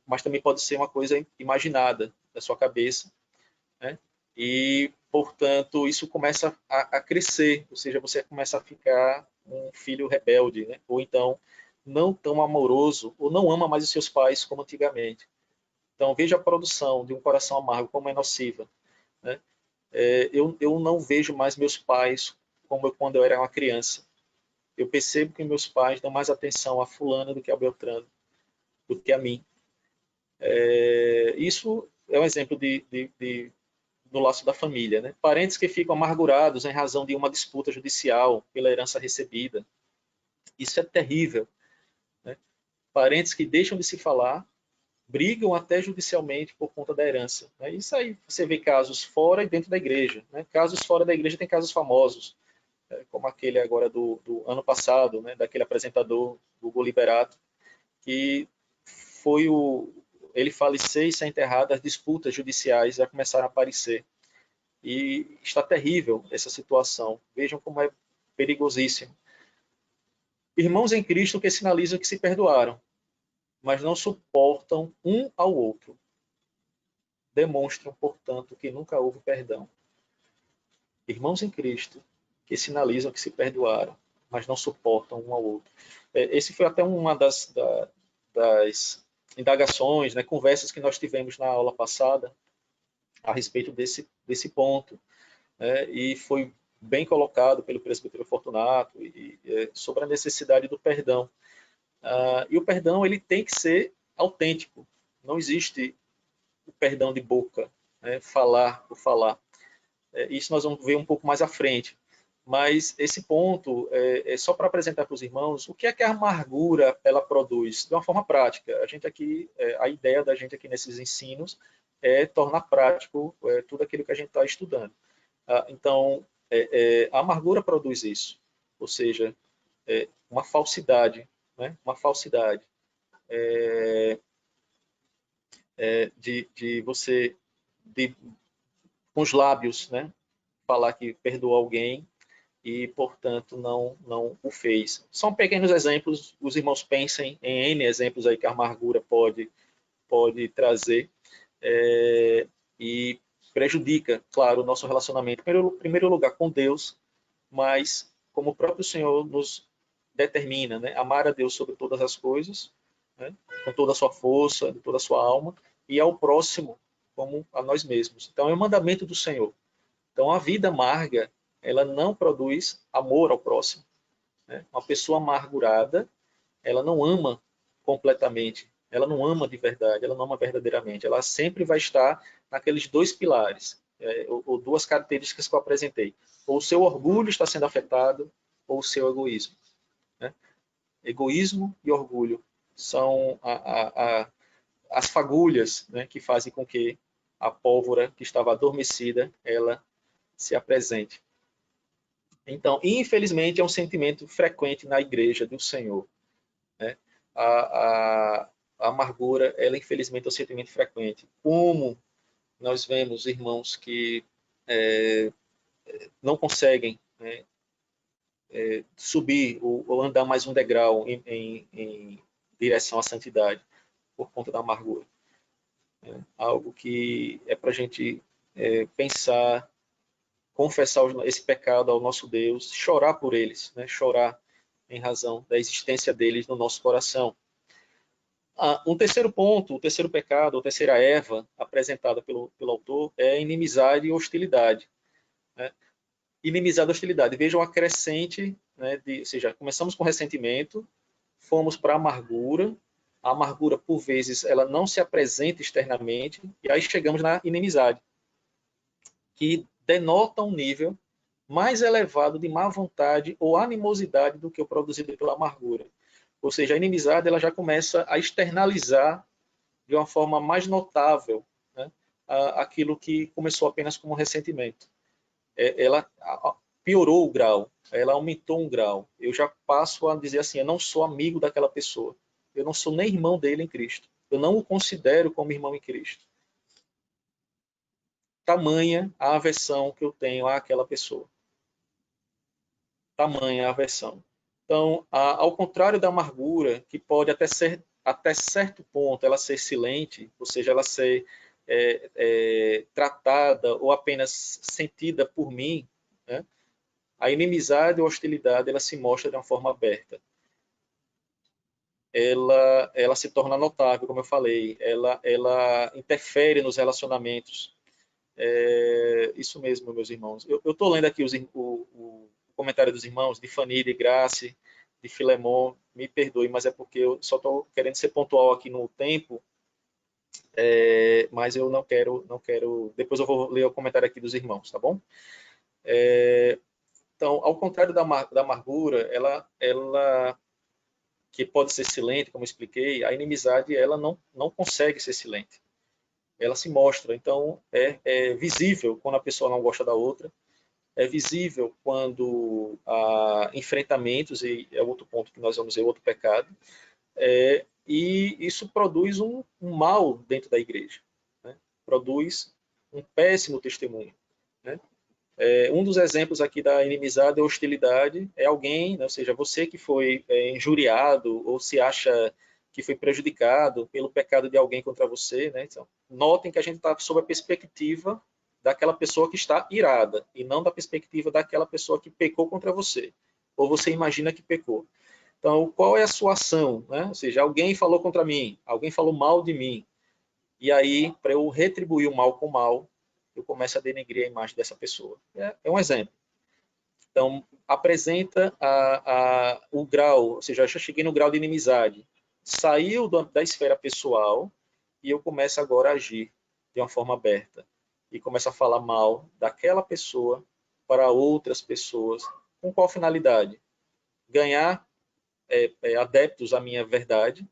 mas também pode ser uma coisa imaginada da sua cabeça, né? E, portanto, isso começa a crescer, ou seja, você começa a ficar um filho rebelde, né? Ou então não tão amoroso, ou não ama mais os seus pais como antigamente. Então, veja a produção de um coração amargo, como é nociva, né? Eu não vejo mais meus pais como quando eu era uma criança. Eu percebo que meus pais dão mais atenção a fulano do que a Beltrano, do que a mim. Isso é um exemplo do laço da família, né? Parentes que ficam amargurados em razão de uma disputa judicial pela herança recebida. Isso é terrível, né? Parentes que deixam de se falar, brigam até judicialmente por conta da herança, né? Isso aí você vê casos fora e dentro da igreja, né? Casos fora da igreja tem casos famosos, como aquele agora do ano passado, né? Daquele apresentador Hugo Liberato, que foi ele faleceu e ser enterrado, as disputas judiciais já começaram a aparecer. E está terrível essa situação. Vejam como é perigosíssimo. Irmãos em Cristo que sinalizam que se perdoaram, mas não suportam um ao outro. Demonstram, portanto, que nunca houve perdão. Irmãos em Cristo que sinalizam que se perdoaram, mas não suportam um ao outro. Esse foi até uma das indagações, né, conversas que nós tivemos na aula passada a respeito desse ponto, né, e foi bem colocado pelo presbítero Fortunato sobre a necessidade do perdão. E o perdão ele tem que ser autêntico. Não existe o perdão de boca, né, falar por falar. Isso nós vamos ver um pouco mais à frente. Mas esse ponto é só para apresentar para os irmãos o que é que a amargura ela produz de uma forma prática. A gente aqui, a ideia da gente aqui nesses ensinos é tornar prático tudo aquilo que a gente está estudando. Então, a amargura produz isso, ou seja, uma falsidade, né? Uma falsidade de você, com os lábios, né? Falar que perdoou alguém e, portanto, não o fez. São pequenos exemplos, os irmãos pensem em N exemplos aí que a amargura pode trazer e prejudica, claro, o nosso relacionamento, em primeiro lugar com Deus, mas como o próprio Senhor nos determina, né? Amar a Deus sobre todas as coisas, né? Com toda a sua força, de toda a sua alma, e ao próximo como a nós mesmos. Então é o mandamento do Senhor. Então a vida amarga, ela não produz amor ao próximo, né? Uma pessoa amargurada, ela não ama completamente, ela não ama de verdade, ela não ama verdadeiramente, ela sempre vai estar naqueles dois pilares, ou duas características que eu apresentei. Ou o seu orgulho está sendo afetado, ou o seu egoísmo, né? Egoísmo e orgulho são as fagulhas, né, que fazem com que a pólvora que estava adormecida, ela se apresente. Então, infelizmente, é um sentimento frequente na igreja do Senhor, né? A amargura, ela infelizmente é um sentimento frequente. Como nós vemos irmãos que não conseguem, né, subir ou andar mais um degrau em direção à santidade por conta da amargura. Algo que é para a gente pensar, confessar esse pecado ao nosso Deus, chorar por eles, né? Chorar em razão da existência deles no nosso coração. Um terceiro ponto, o terceiro pecado, a terceira erva apresentada pelo autor é inimizade e hostilidade. Né? Inimizade e hostilidade. Vejam a crescente, né, ou seja, começamos com ressentimento, fomos para a amargura. A amargura, por vezes, ela não se apresenta externamente, e aí chegamos na inimizade, que denota um nível mais elevado de má vontade ou animosidade do que o produzido pela amargura. Ou seja, a inimizade ela já começa a externalizar de uma forma mais notável, né, aquilo que começou apenas como ressentimento. Ela piorou o grau, ela aumentou um grau. Eu já passo a dizer assim, eu não sou amigo daquela pessoa, eu não sou nem irmão dele em Cristo, eu não o considero como irmão em Cristo. Tamanha a aversão que eu tenho àquela pessoa. Tamanha a aversão. Então, ao contrário da amargura, que pode até certo ponto ela ser silente, ou seja, ela ser tratada ou apenas sentida por mim, né? A inimizade ou hostilidade ela se mostra de uma forma aberta. Ela se torna notável, como eu falei, ela interfere nos relacionamentos. Isso mesmo, meus irmãos. Eu estou lendo aqui o comentário dos irmãos, de Fanny, de Grace, de Filemon, me perdoe, mas é porque eu só estou querendo ser pontual aqui no tempo, mas eu não quero, depois eu vou ler o comentário aqui dos irmãos, tá bom? Então, ao contrário da amargura, ela que pode ser silente, como eu expliquei, a inimizade ela não consegue ser silente. Ela se mostra, então é visível quando a pessoa não gosta da outra, é visível quando há enfrentamentos, e é outro ponto que nós vamos ver, outro pecado, e isso produz um mal dentro da igreja, né? Produz um péssimo testemunho. Né? Um dos exemplos aqui da inimizade ou hostilidade é alguém, né, ou seja, você que foi injuriado ou se acha que foi prejudicado pelo pecado de alguém contra você. Né? Então, notem que a gente está sob a perspectiva daquela pessoa que está irada e não da perspectiva daquela pessoa que pecou contra você, ou você imagina que pecou. Então, qual é a sua ação? Né? Ou seja, alguém falou contra mim, alguém falou mal de mim, e aí, para eu retribuir o mal com o mal, eu começo a denegrir a imagem dessa pessoa. É um exemplo. Então, apresenta o grau, ou seja, eu já cheguei no grau de inimizade. Saiu da esfera pessoal e eu começo agora a agir de uma forma aberta. E começo a falar mal daquela pessoa para outras pessoas. Com qual finalidade? Ganhar adeptos à minha verdade,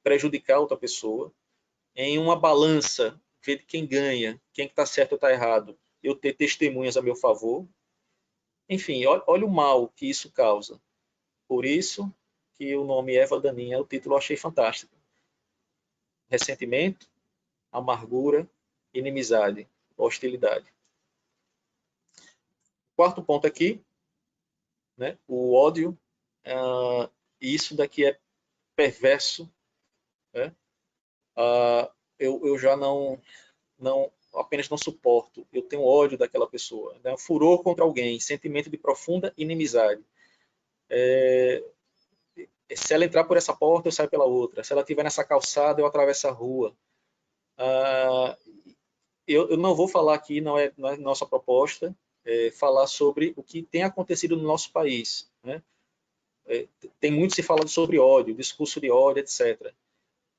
prejudicar outra pessoa, em uma balança, ver quem ganha, quem está certo ou está errado, eu ter testemunhas a meu favor. Enfim, olha o mal que isso causa. Por isso que o nome Eva Daninha, o título eu achei fantástico. Ressentimento, amargura, inimizade, hostilidade. Quarto ponto aqui, né, o ódio. Isso daqui é perverso. Né? Eu já não apenas não suporto, eu tenho ódio daquela pessoa. Né? Furor contra alguém, sentimento de profunda inimizade. Se ela entrar por essa porta, eu saio pela outra. Se ela estiver nessa calçada, eu atravesso a rua. Eu não vou falar aqui, não é nossa proposta, falar sobre o que tem acontecido no nosso país. Né? Tem muito se falado sobre ódio, discurso de ódio, etc.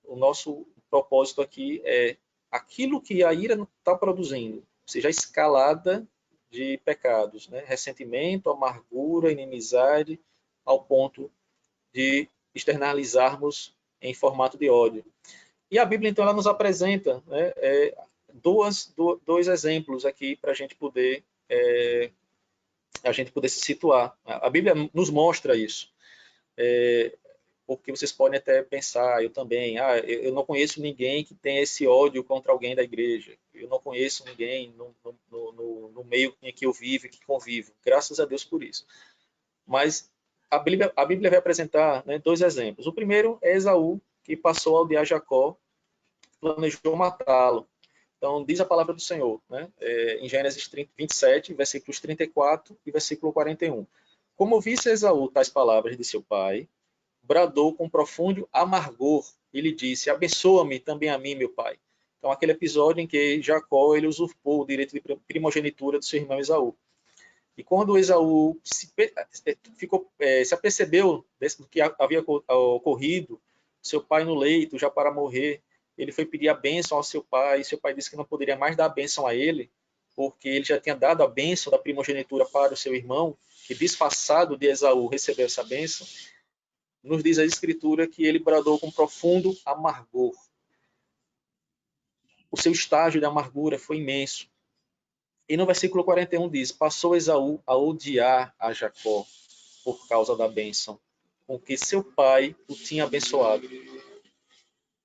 O nosso propósito aqui é aquilo que a ira está produzindo, ou seja, a escalada de pecados, né? Ressentimento, amargura, inimizade, ao ponto de externalizarmos em formato de ódio. E a Bíblia, então, ela nos apresenta, né, dois exemplos aqui para a gente poder se situar. A Bíblia nos mostra isso. Porque vocês podem até pensar, eu também, eu não conheço ninguém que tenha esse ódio contra alguém da igreja, eu não conheço ninguém no meio em que eu vivo e que convivo, graças a Deus por isso. Mas a Bíblia vai apresentar, né, dois exemplos. O primeiro é Esaú, que passou a odiar Jacó, planejou matá-lo. Então, diz a palavra do Senhor, né, em Gênesis 27, versículos 34 e versículo 41. Como ouvisse Esaú tais palavras de seu pai, bradou com profundo amargor e lhe disse: abençoa-me também a mim, meu pai. Então, aquele episódio em que Jacó ele usurpou o direito de primogenitura do seu irmão Esaú. E quando Esaú se apercebeu do que havia ocorrido, seu pai no leito, já para morrer, ele foi pedir a bênção ao seu pai, e seu pai disse que não poderia mais dar a bênção a ele, porque ele já tinha dado a bênção da primogenitura para o seu irmão, e disfarçado de Esaú recebeu essa bênção. Nos diz a Escritura que ele bradou com profundo amargor. O seu estágio de amargura foi imenso. E no versículo 41 diz: passou Esaú a odiar a Jacó por causa da bênção, com que seu pai o tinha abençoado.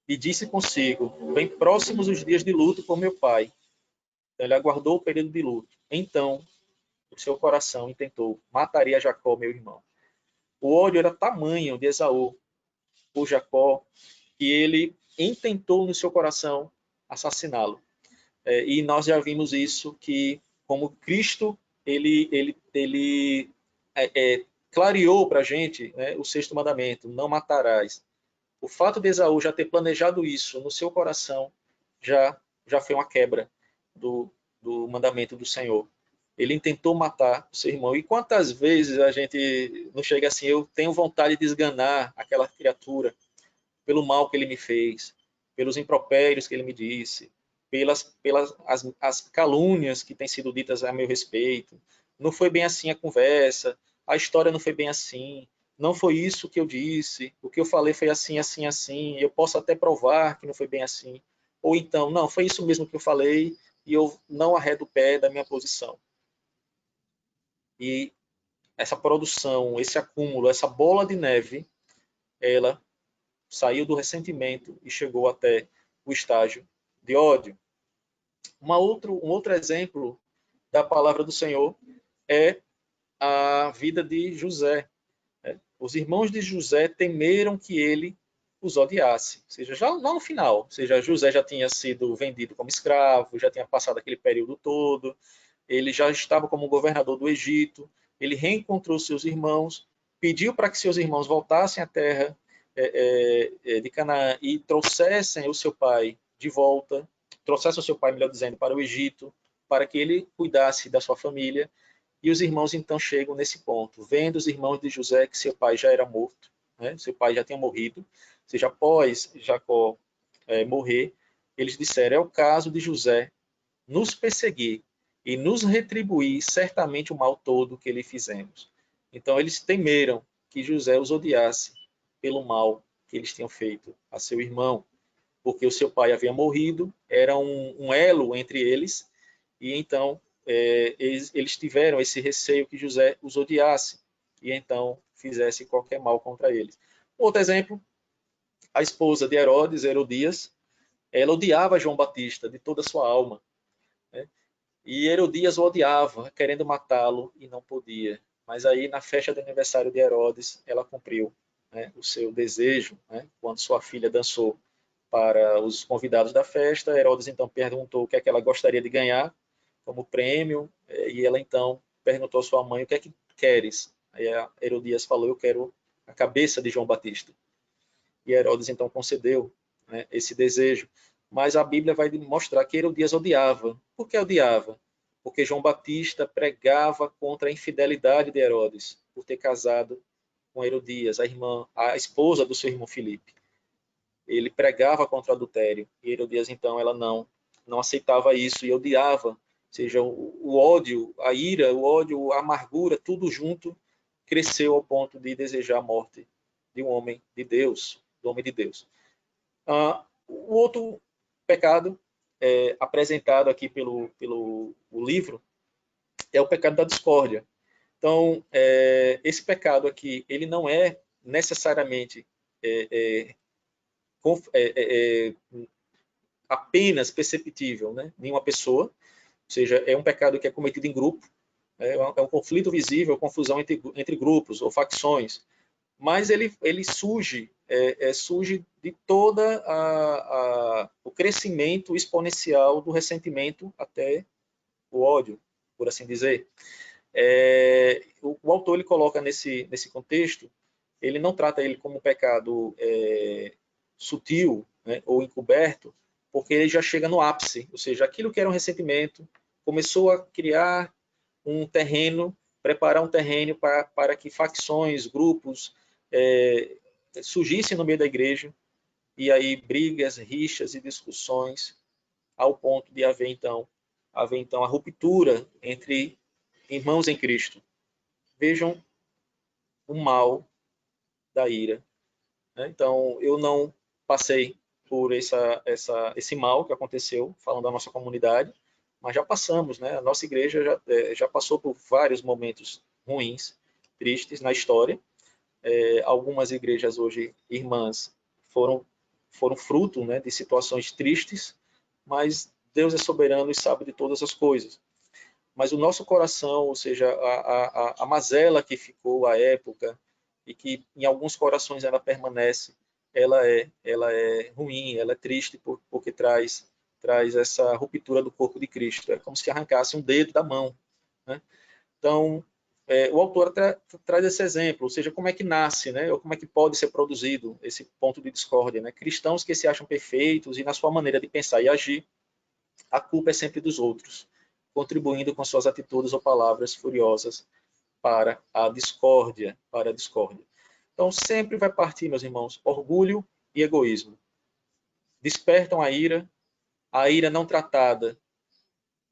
E disse consigo: bem próximos os dias de luto por meu pai. Então ele aguardou o período de luto. Então, o seu coração intentou: mataria Jacó, meu irmão. O ódio era tamanho de Esaú por Jacó, que ele intentou no seu coração assassiná-lo. E nós já vimos isso, que como Cristo, ele clareou para a gente, né, o sexto mandamento: não matarás. O fato de Esaú já ter planejado isso no seu coração já foi uma quebra do mandamento do Senhor. Ele intentou matar o seu irmão. E quantas vezes a gente não chega assim: eu tenho vontade de esganar aquela criatura pelo mal que ele me fez, pelos impropérios que ele me disse, pelas as calúnias que têm sido ditas a meu respeito. Não foi bem assim a conversa, a história não foi bem assim, não foi isso que eu disse, o que eu falei foi assim, assim, assim, eu posso até provar que não foi bem assim. Ou então, não, foi isso mesmo que eu falei e eu não arredo o pé da minha posição. E essa produção, esse acúmulo, essa bola de neve, ela saiu do ressentimento e chegou até o estágio de ódio. Um outro exemplo da palavra do Senhor é a vida de José. Os irmãos de José temeram que ele os odiasse. Ou seja, já lá no final, ou seja, José já tinha sido vendido como escravo, já tinha passado aquele período todo, ele já estava como governador do Egito, ele reencontrou seus irmãos, pediu para que seus irmãos voltassem à terra de Canaã e trouxessem o seu pai de volta, trouxessem o seu pai, melhor dizendo, para o Egito, para que ele cuidasse da sua família. E os irmãos então chegam nesse ponto, vendo os irmãos de José que seu pai já era morto, né? Seu pai já tinha morrido, ou seja, após Jacó morrer, eles disseram: é o caso de José nos perseguir e nos retribuir certamente o mal todo que lhe fizemos. Então eles temeram que José os odiasse pelo mal que eles tinham feito a seu irmão, porque o seu pai havia morrido, era um elo entre eles, e então eles tiveram esse receio que José os odiasse, e então fizesse qualquer mal contra eles. Outro exemplo, a esposa de Herodes, Herodias, ela odiava João Batista de toda a sua alma, né? E Herodias o odiava, querendo matá-lo e não podia. Mas aí, na festa de aniversário de Herodes, ela cumpriu, né, o seu desejo, né, quando sua filha dançou para os convidados da festa. Herodes então perguntou o que é que ela gostaria de ganhar como prêmio, e ela então perguntou à sua mãe: o que é que queres? Aí a Herodias falou: eu quero a cabeça de João Batista. E Herodes então concedeu, né, esse desejo. Mas a Bíblia vai mostrar que Herodias odiava. Por que odiava? Porque João Batista pregava contra a infidelidade de Herodes, por ter casado com Herodias, a esposa do seu irmão Filipe. Ele pregava contra o adultério, e Herodias então ela não aceitava isso e odiava. Ou seja, o ódio, a ira, o ódio, a amargura, tudo junto cresceu ao ponto de desejar a morte de um homem de Deus, do homem de Deus. O outro pecado apresentado aqui pelo o livro é o pecado da discórdia. Então, esse pecado aqui, ele não é necessariamente apenas perceptível, né, em uma pessoa, ou seja, é um pecado que é cometido em grupo, é um conflito visível, confusão entre grupos ou facções, mas ele surge de toda o crescimento exponencial do ressentimento até o ódio, por assim dizer. O autor ele coloca nesse contexto, ele não trata ele como um pecado sutil, né, ou encoberto, porque ele já chega no ápice, ou seja, aquilo que era um ressentimento começou a criar um terreno, preparar um terreno para que facções, grupos surgissem no meio da igreja, e aí brigas, rixas e discussões, ao ponto de haver então a ruptura entre irmãos em Cristo. Vejam o mal da ira. Né? Então, eu não passei por esse mal que aconteceu, falando da nossa comunidade, mas já passamos, né? A nossa igreja já passou por vários momentos ruins, tristes na história. Algumas igrejas hoje, irmãs, foram fruto, né, de situações tristes, mas Deus é soberano e sabe de todas as coisas. Mas o nosso coração, ou seja, a mazela que ficou à época e que em alguns corações ela permanece, ela é ruim, ela é triste porque traz essa ruptura do corpo de Cristo. É como se arrancasse um dedo da mão. Né? Então, o autor traz esse exemplo, ou seja, como é que nasce, né? Ou como é que pode ser produzido esse ponto de discórdia. Né? Cristãos que se acham perfeitos e na sua maneira de pensar e agir, a culpa é sempre dos outros, contribuindo com suas atitudes ou palavras furiosas para a discórdia, Então, sempre vai partir, meus irmãos, orgulho e egoísmo. Despertam a ira não tratada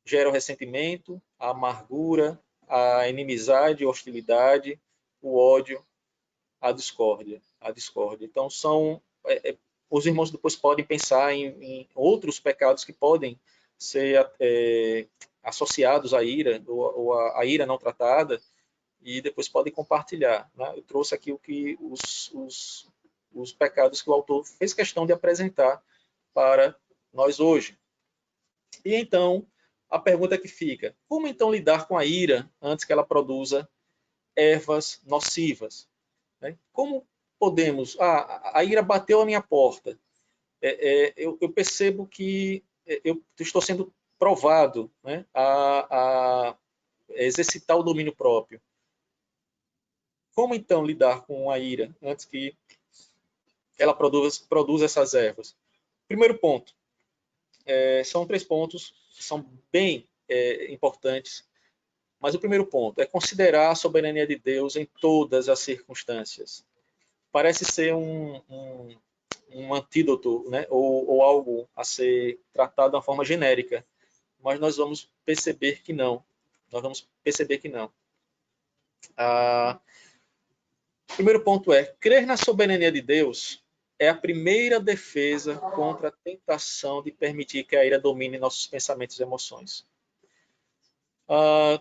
gera o ressentimento, a amargura, a inimizade, a hostilidade, o ódio, a discórdia. Então, os irmãos depois podem pensar em outros pecados que podem ser associados à ira, ou à ira não tratada, e depois podem compartilhar. Né? Eu trouxe aqui os pecados que o autor fez questão de apresentar para nós hoje. E então, a pergunta que fica, como então lidar com a ira antes que ela produza ervas nocivas? Né? Como podemos... a ira bateu à minha porta. Eu percebo que eu estou sendo provado, né, a exercitar o domínio próprio. Como então lidar com a ira antes que ela produza essas ervas? Primeiro ponto, são 3 pontos que são bem importantes, mas o primeiro ponto é considerar a soberania de Deus em todas as circunstâncias. Parece ser um antídoto, né, ou algo a ser tratado de uma forma genérica, mas nós vamos perceber que não. O primeiro ponto é, crer na soberania de Deus é a primeira defesa contra a tentação de permitir que a ira domine nossos pensamentos e emoções.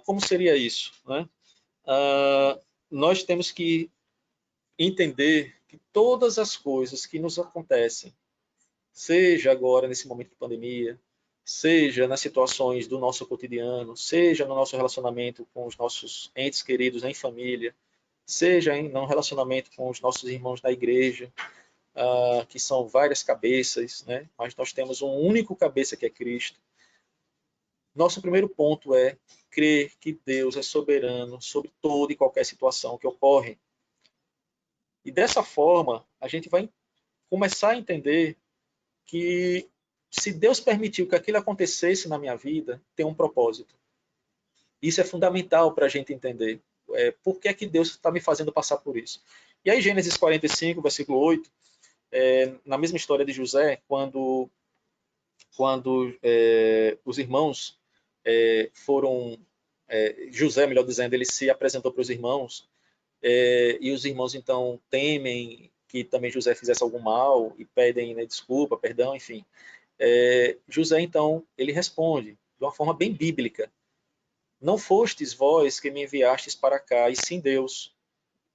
Como seria isso? Né? Nós temos que entender que todas as coisas que nos acontecem, seja agora nesse momento de pandemia, seja nas situações do nosso cotidiano, seja no nosso relacionamento com os nossos entes queridos em família, seja no relacionamento com os nossos irmãos da igreja, que são várias cabeças, né? Mas nós temos um único cabeça que é Cristo. Nosso primeiro ponto é crer que Deus é soberano sobre toda e qualquer situação que ocorre. E dessa forma, a gente vai começar a entender que se Deus permitiu que aquilo acontecesse na minha vida, tem um propósito. Isso é fundamental para a gente entender. Por que é que Deus está me fazendo passar por isso? E aí, Gênesis 45, versículo 8, na mesma história de José, quando os irmãos foram... José, melhor dizendo, ele se apresentou para os irmãos, e os irmãos, então, temem que também José fizesse algum mal e pedem, né, desculpa, perdão, enfim. José, então, ele responde de uma forma bem bíblica. Não fostes vós que me enviastes para cá, e sim Deus,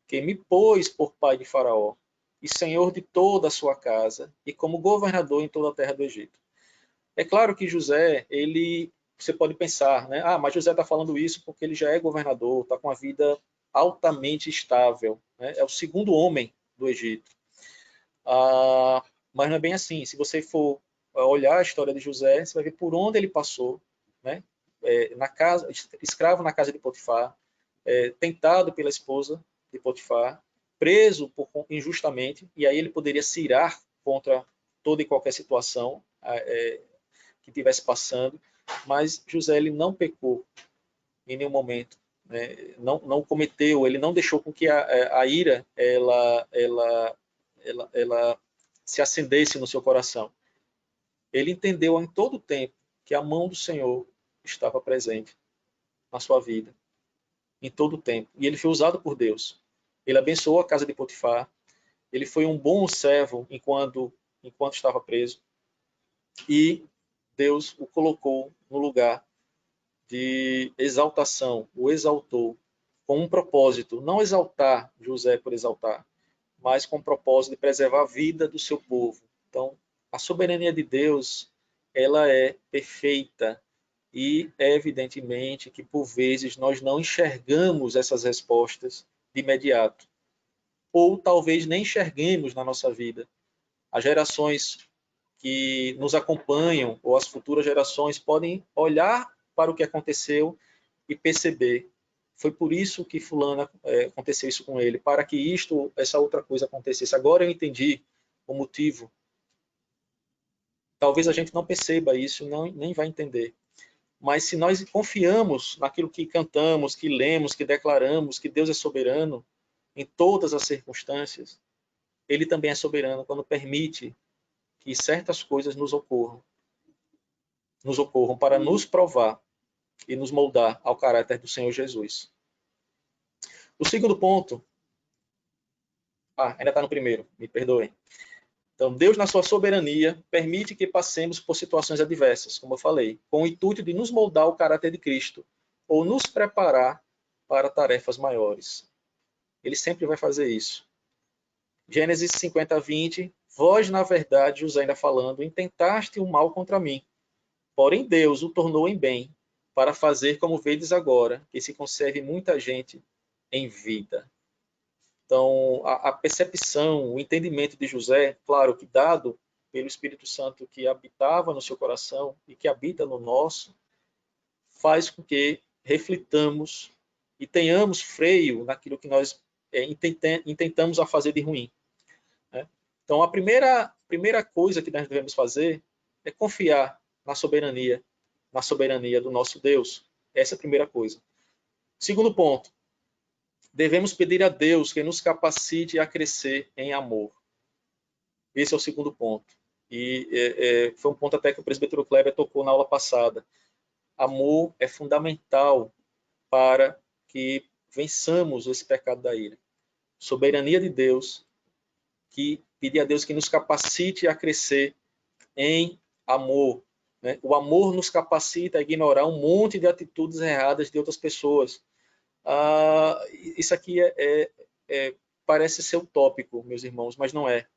que me pôs por pai de Faraó, e senhor de toda a sua casa, e como governador em toda a terra do Egito. É claro que José, você pode pensar, né? Mas José está falando isso porque ele já é governador, está com a vida altamente estável, né? É o segundo homem do Egito. Mas não é bem assim. Se você for olhar a história de José, você vai ver por onde ele passou, né? Na casa, escravo na casa de Potifar, tentado pela esposa de Potifar, preso injustamente, e aí ele poderia se irar contra toda e qualquer situação que estivesse passando, mas José ele não pecou em nenhum momento, né? Não cometeu, ele não deixou com que a ira ela se acendesse no seu coração. Ele entendeu em todo o tempo que a mão do Senhor estava presente na sua vida, em todo o tempo. E ele foi usado por Deus. Ele abençoou a casa de Potifar. Ele foi um bom servo enquanto estava preso. E Deus o colocou no lugar de exaltação, o exaltou com um propósito, não exaltar José por exaltar, mas com o propósito de preservar a vida do seu povo. Então, a soberania de Deus, ela é perfeita e é evidentemente que por vezes nós não enxergamos essas respostas de imediato, ou talvez nem enxerguemos na nossa vida. As gerações que nos acompanham, ou as futuras gerações, podem olhar para o que aconteceu e perceber. Foi por isso que fulano aconteceu isso com ele, para que essa outra coisa acontecesse. Agora eu entendi o motivo. Talvez a gente não perceba isso, nem vai entender. Mas se nós confiamos naquilo que cantamos, que lemos, que declaramos, que Deus é soberano em todas as circunstâncias, Ele também é soberano quando permite que certas coisas nos ocorram para nos provar e nos moldar ao caráter do Senhor Jesus. O segundo ponto, ainda está no primeiro, me perdoem. Então, Deus, na sua soberania, permite que passemos por situações adversas, como eu falei, com o intuito de nos moldar ao caráter de Cristo, ou nos preparar para tarefas maiores. Ele sempre vai fazer isso. Gênesis 50, 20, vós, na verdade, José ainda falando, intentaste o mal contra mim, porém Deus o tornou em bem, para fazer como vedes agora, que se conserve muita gente em vida. Então, a percepção, o entendimento de José, claro que dado pelo Espírito Santo que habitava no seu coração e que habita no nosso, faz com que reflitamos e tenhamos freio naquilo que nós intentamos a fazer de ruim. Né? Então, a primeira coisa que nós devemos fazer é confiar na soberania do nosso Deus. Essa é a primeira coisa. Segundo ponto, devemos pedir a Deus que nos capacite a crescer em amor. Esse é o segundo ponto. E foi um ponto até que o presbítero Kleber tocou na aula passada. Amor é fundamental para que vençamos esse pecado da ira. Soberania de Deus, que pedir a Deus que nos capacite a crescer em amor. Né? O amor nos capacita a ignorar um monte de atitudes erradas de outras pessoas. Isso aqui parece ser utópico, meus irmãos, mas não é.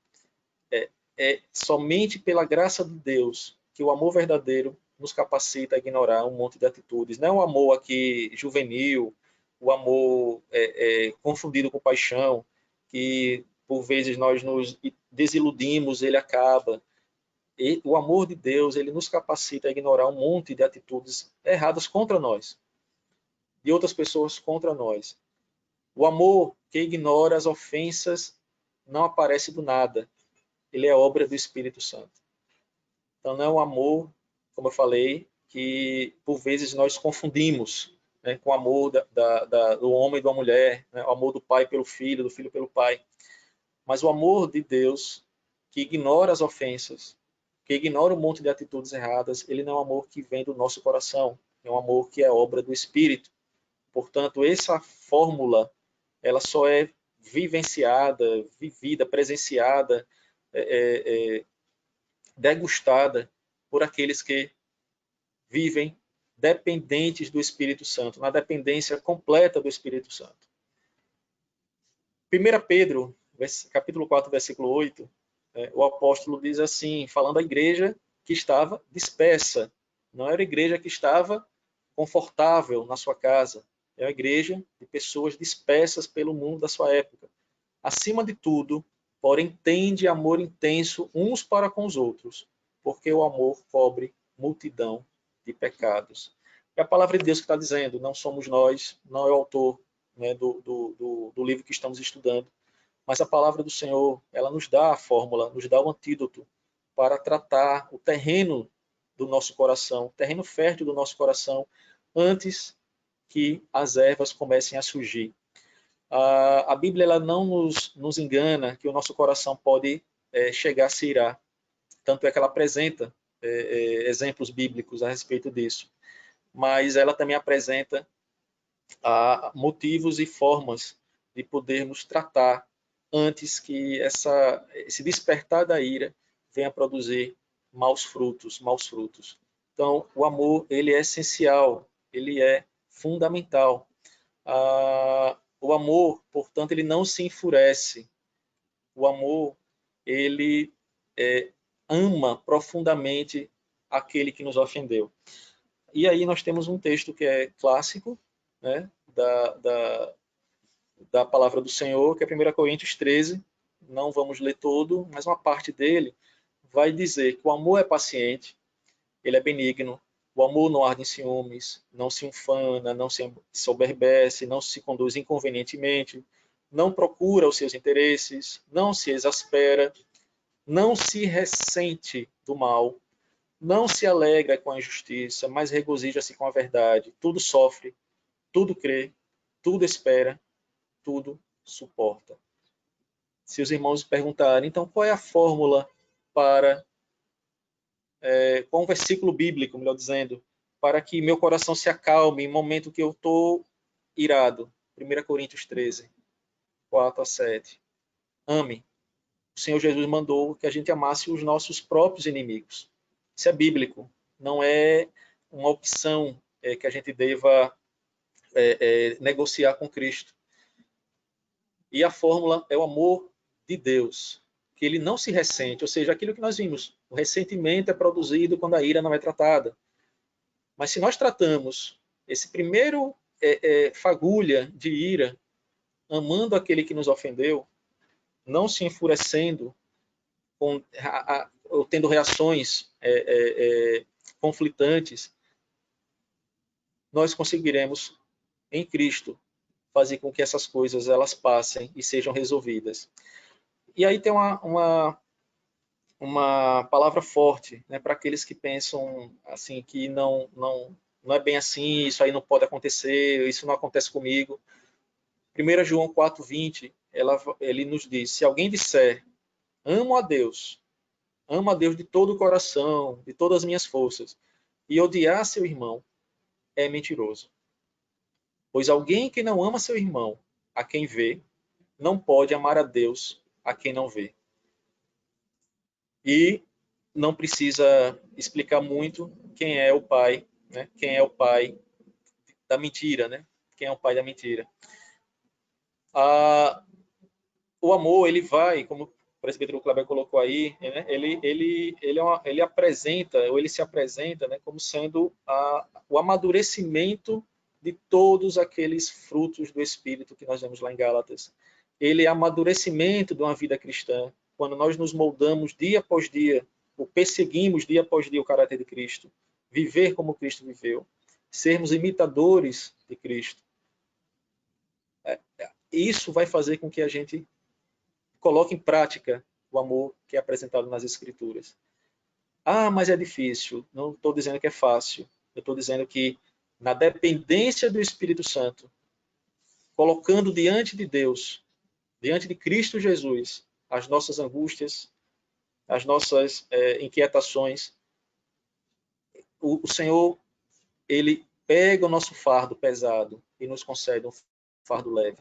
É somente pela graça de Deus que o amor verdadeiro nos capacita a ignorar um monte de atitudes. Não é um amor aqui juvenil, o amor confundido com paixão, que por vezes nós nos desiludimos, ele acaba. E o amor de Deus, ele nos capacita a ignorar um monte de atitudes erradas contra nós, de outras pessoas contra nós. O amor que ignora as ofensas não aparece do nada. Ele é obra do Espírito Santo. Então não é um amor, como eu falei, que por vezes nós confundimos, né, com o amor do homem e da mulher, né, o amor do pai pelo filho, do filho pelo pai. Mas o amor de Deus, que ignora as ofensas, que ignora um monte de atitudes erradas, ele não é um amor que vem do nosso coração, é um amor que é obra do Espírito. Portanto, essa fórmula, ela só é vivenciada, vivida, presenciada, degustada por aqueles que vivem dependentes do Espírito Santo, na dependência completa do Espírito Santo. 1 Pedro, capítulo 4, versículo 8, o apóstolo diz assim, falando à igreja que estava dispersa. Não era a igreja que estava confortável na sua casa. É uma igreja de pessoas dispersas pelo mundo da sua época. Acima de tudo, porém, tende amor intenso uns para com os outros, porque o amor cobre multidão de pecados. É a palavra de Deus que está dizendo, não somos nós, não é o autor né, do livro que estamos estudando. Mas a palavra do Senhor, ela nos dá a fórmula, nos dá o antídoto para tratar o terreno do nosso coração, o terreno fértil do nosso coração, antes que as ervas comecem a surgir. A Bíblia ela não nos engana que o nosso coração pode chegar a se irar. Tanto é que ela apresenta exemplos bíblicos a respeito disso. Mas ela também apresenta motivos e formas de podermos tratar antes que esse despertar da ira venha produzir maus frutos, maus frutos. Então, o amor, ele é essencial, ele é fundamental. O amor, portanto, ele não se enfurece. O amor, ele ama profundamente aquele que nos ofendeu. E aí nós temos um texto que é clássico, né, da palavra do Senhor, que é 1 Coríntios 13. Não vamos ler todo, mas uma parte dele vai dizer que o amor é paciente, ele é benigno, o amor não arde em ciúmes, não se ufana, não se soberbece, não se conduz inconvenientemente, não procura os seus interesses, não se exaspera, não se ressente do mal, não se alegra com a injustiça, mas regozija-se com a verdade. Tudo sofre, tudo crê, tudo espera, tudo suporta. Se os irmãos perguntarem, então qual é a fórmula para, qual um versículo bíblico, melhor dizendo, para que meu coração se acalme em momento que eu estou irado? 1 Coríntios 13, 4 a 7. Ame. O Senhor Jesus mandou que a gente amasse os nossos próprios inimigos. Isso é bíblico, não é uma opção que a gente deva negociar com Cristo. E a fórmula é o amor de Deus, que ele não se ressente, ou seja, aquilo que nós vimos, o ressentimento é produzido quando a ira não é tratada. Mas se nós tratamos esse primeiro fagulha de ira, amando aquele que nos ofendeu, não se enfurecendo, tendo reações conflitantes, nós conseguiremos, em Cristo, fazer com que essas coisas elas passem e sejam resolvidas. E aí tem uma palavra forte, né, para aqueles que pensam assim que não é bem assim, isso aí não pode acontecer, isso não acontece comigo. 1 João 4,20, ele nos diz, se alguém disser, amo a Deus de todo o coração, de todas as minhas forças, e odiar seu irmão, é mentiroso. Pois alguém que não ama seu irmão, a quem vê, não pode amar a Deus, a quem não vê. E não precisa explicar muito quem é o pai, né? Quem é o pai da mentira, né? Quem é o pai da mentira. O amor, ele vai, como o presbítero Kleber colocou aí, né? ele apresenta, ou ele se apresenta, né, como sendo o amadurecimento de todos aqueles frutos do Espírito que nós vemos lá em Gálatas. Ele é amadurecimento de uma vida cristã, quando nós nos moldamos dia após dia, ou perseguimos dia após dia o caráter de Cristo, viver como Cristo viveu, sermos imitadores de Cristo. Isso vai fazer com que a gente coloque em prática o amor que é apresentado nas Escrituras. Ah, mas é difícil. Não estou dizendo que é fácil. Eu estou dizendo que na dependência do Espírito Santo, colocando diante de Deus, diante de Cristo Jesus, as nossas angústias, as nossas inquietações, o Senhor, ele pega o nosso fardo pesado e nos concede um fardo leve.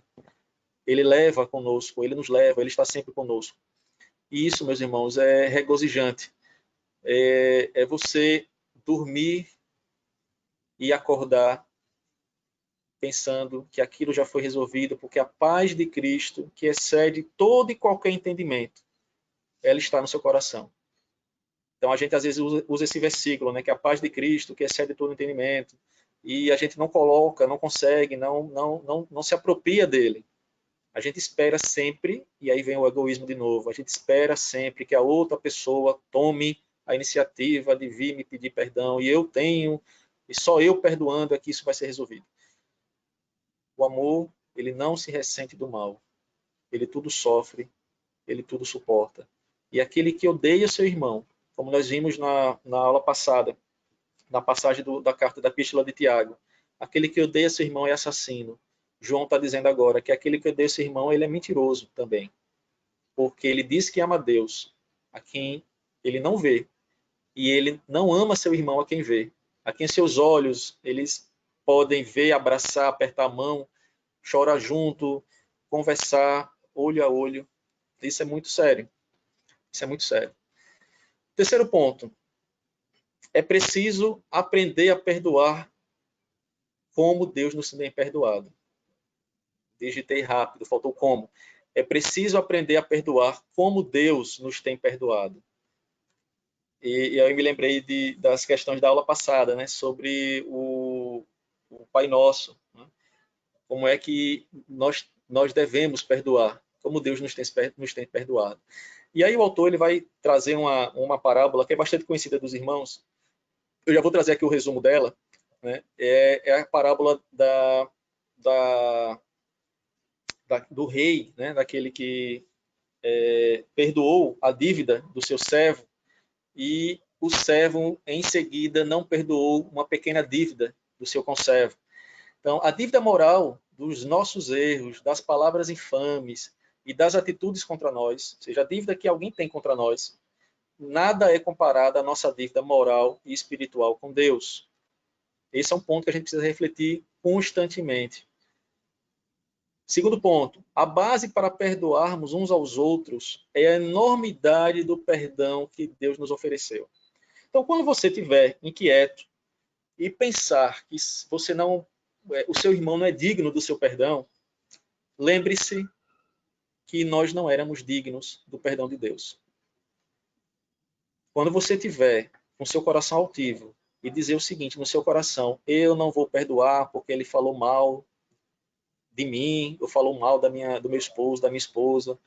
Ele leva conosco, ele nos leva, ele está sempre conosco. E isso, meus irmãos, é regozijante. É você dormir e acordar pensando que aquilo já foi resolvido, porque a paz de Cristo, que excede todo e qualquer entendimento, ela está no seu coração. Então a gente às vezes usa esse versículo, né, que a paz de Cristo, que excede todo entendimento, e a gente não coloca, não consegue, não se apropria dele. A gente espera sempre, e aí vem o egoísmo de novo, a gente espera sempre que a outra pessoa tome a iniciativa de vir me pedir perdão, e eu tenho, e só eu perdoando é que isso vai ser resolvido. O amor, ele não se ressente do mal. Ele tudo sofre, ele tudo suporta. E aquele que odeia seu irmão, como nós vimos na aula passada, na passagem da carta da Epístola de Tiago, aquele que odeia seu irmão é assassino. João está dizendo agora que aquele que odeia seu irmão, ele é mentiroso também. Porque ele diz que ama a Deus, a quem ele não vê. E ele não ama seu irmão a quem vê. A quem seus olhos, eles podem ver, abraçar, apertar a mão, chorar junto, conversar, olho a olho. Isso é muito sério. Isso é muito sério. Terceiro ponto. É preciso aprender a perdoar como Deus nos tem perdoado. Digitei rápido, faltou como. É preciso aprender a perdoar como Deus nos tem perdoado. E eu me lembrei das questões da aula passada, né, sobre o Pai Nosso. Né, como é que nós devemos perdoar, como Deus nos tem perdoado. E aí o autor ele vai trazer uma parábola que é bastante conhecida dos irmãos. Eu já vou trazer aqui o resumo dela. Né, é a parábola do rei, né, daquele que perdoou a dívida do seu servo, e o servo, em seguida, não perdoou uma pequena dívida do seu conservo. Então, a dívida moral dos nossos erros, das palavras infames e das atitudes contra nós, ou seja, a dívida que alguém tem contra nós, nada é comparada à nossa dívida moral e espiritual com Deus. Esse é um ponto que a gente precisa refletir constantemente. Segundo ponto, a base para perdoarmos uns aos outros é a enormidade do perdão que Deus nos ofereceu. Então, quando você estiver inquieto e pensar que você não, o seu irmão não é digno do seu perdão, lembre-se que nós não éramos dignos do perdão de Deus. Quando você tiver com seu coração altivo e dizer o seguinte no seu coração: eu não vou perdoar porque ele falou mal de mim, ou falou mal do meu esposo, da minha esposa,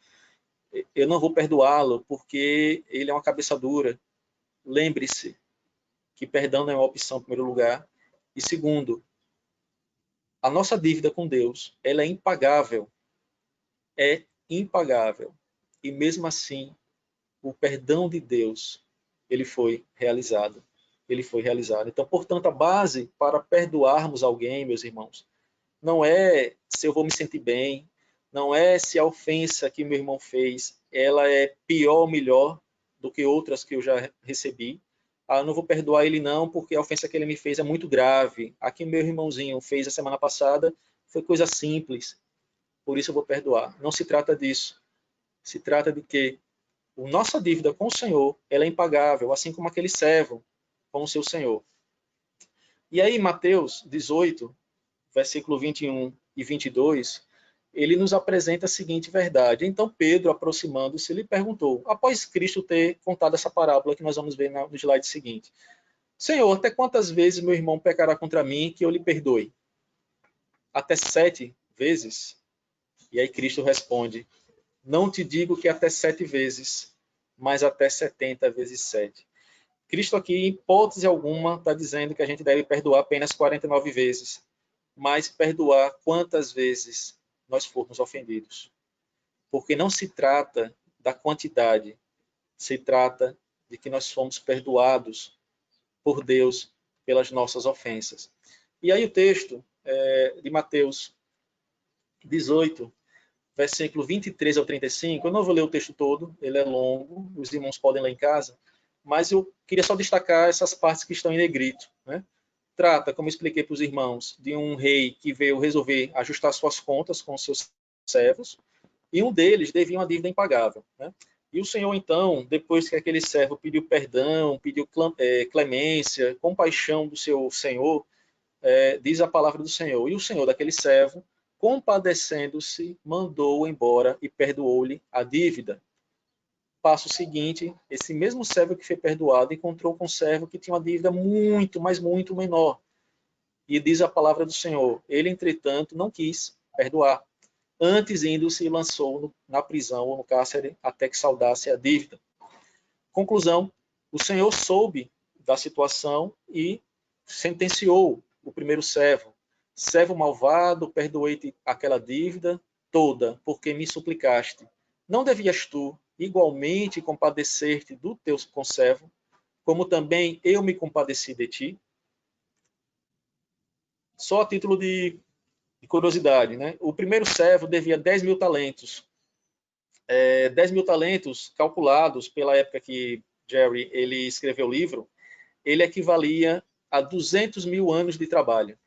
eu não vou perdoá-lo porque ele é uma cabeça dura. Lembre-se que perdão não é uma opção em primeiro lugar. E segundo, a nossa dívida com Deus, ela é impagável. É impagável. E mesmo assim, o perdão de Deus, ele foi realizado. Ele foi realizado. Então, portanto, a base para perdoarmos alguém, meus irmãos, não é se eu vou me sentir bem, não é se a ofensa que meu irmão fez, ela é pior ou melhor do que outras que eu já recebi. Ah, eu não vou perdoar ele não, porque a ofensa que ele me fez é muito grave. A que meu irmãozinho fez a semana passada foi coisa simples, por isso eu vou perdoar. Não se trata disso. Se trata de que a nossa dívida com o Senhor, ela é impagável, assim como aquele servo com o seu Senhor. E aí, Mateus 18, versículo 21 e 22, ele nos apresenta a seguinte verdade. Então Pedro, aproximando-se, lhe perguntou, após Cristo ter contado essa parábola que nós vamos ver no slide seguinte: Senhor, até quantas vezes meu irmão pecará contra mim que eu lhe perdoe? Até 7 vezes? E aí Cristo responde, não te digo que até 7 vezes, mas até 70 vezes 7. Cristo aqui, em hipótese alguma, está dizendo que a gente deve perdoar apenas 49 vezes, mas perdoar quantas vezes nós formos ofendidos. Porque não se trata da quantidade, se trata de que nós fomos perdoados por Deus pelas nossas ofensas. E aí o texto de Mateus 18, versículo 23 ao 35, eu não vou ler o texto todo, ele é longo, os irmãos podem ler em casa, mas eu queria só destacar essas partes que estão em negrito. Né? Trata, como expliquei para os irmãos, de um rei que veio resolver ajustar suas contas com seus servos, e um deles devia uma dívida impagável. Né? E o Senhor, então, depois que aquele servo pediu perdão, pediu clemência, compaixão do seu Senhor, diz a palavra do Senhor, e o Senhor daquele servo, compadecendo-se, mandou-o embora e perdoou-lhe a dívida. Passo seguinte, esse mesmo servo que foi perdoado encontrou com um servo que tinha uma dívida muito, mas muito menor. E diz a palavra do Senhor, ele, entretanto, não quis perdoar. Antes, indo-se, lançou na prisão ou no cárcere até que saudasse a dívida. Conclusão, o Senhor soube da situação e sentenciou o primeiro servo, servo malvado, perdoei-te aquela dívida toda, porque me suplicaste. Não devias tu igualmente compadecer-te do teu conservo, como também eu me compadeci de ti? Só a título de curiosidade, né? O primeiro servo devia 10 mil talentos. 10 mil talentos calculados pela época que Jerry ele escreveu o livro, ele equivalia a 200 mil anos de trabalho.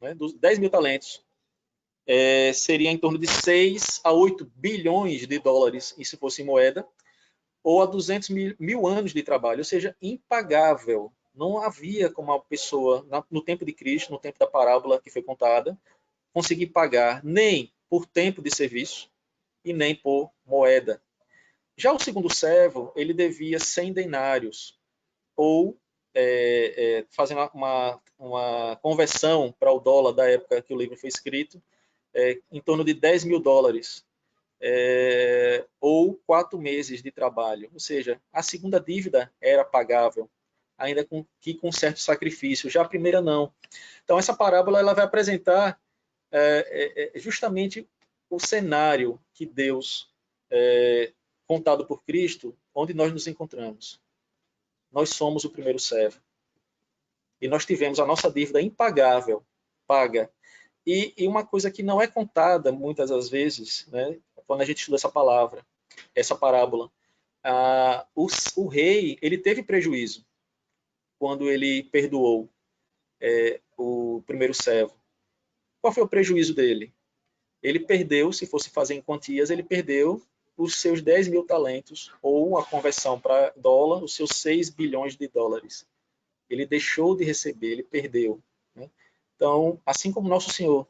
Né? 10 mil talentos seria em torno de 6 a 8 bilhões de dólares, e se fosse moeda, ou a 200 mil anos de trabalho, ou seja, impagável. Não havia como a pessoa, no tempo de Cristo, no tempo da parábola que foi contada, conseguir pagar nem por tempo de serviço e nem por moeda. Já o segundo servo, ele devia 100 denários, ou, fazendo uma conversão para o dólar da época que o livro foi escrito, em torno de 10 mil dólares, ou 4 meses de trabalho. Ou seja, a segunda dívida era pagável, ainda com certo sacrifício. Já a primeira não. Então, essa parábola ela vai apresentar justamente o cenário que Deus, contado por Cristo, onde nós nos encontramos. Nós somos o primeiro servo. E nós tivemos a nossa dívida impagável, paga. E uma coisa que não é contada muitas das vezes, né, quando a gente estuda essa palavra, essa parábola, o rei ele teve prejuízo quando ele perdoou o primeiro servo. Qual foi o prejuízo dele? Ele perdeu, se fosse fazer em quantias, ele perdeu os seus 10 mil talentos, ou a conversão para dólar, os seus 6 bilhões de dólares. Ele deixou de receber, ele perdeu. Né? Então, assim como nosso Senhor,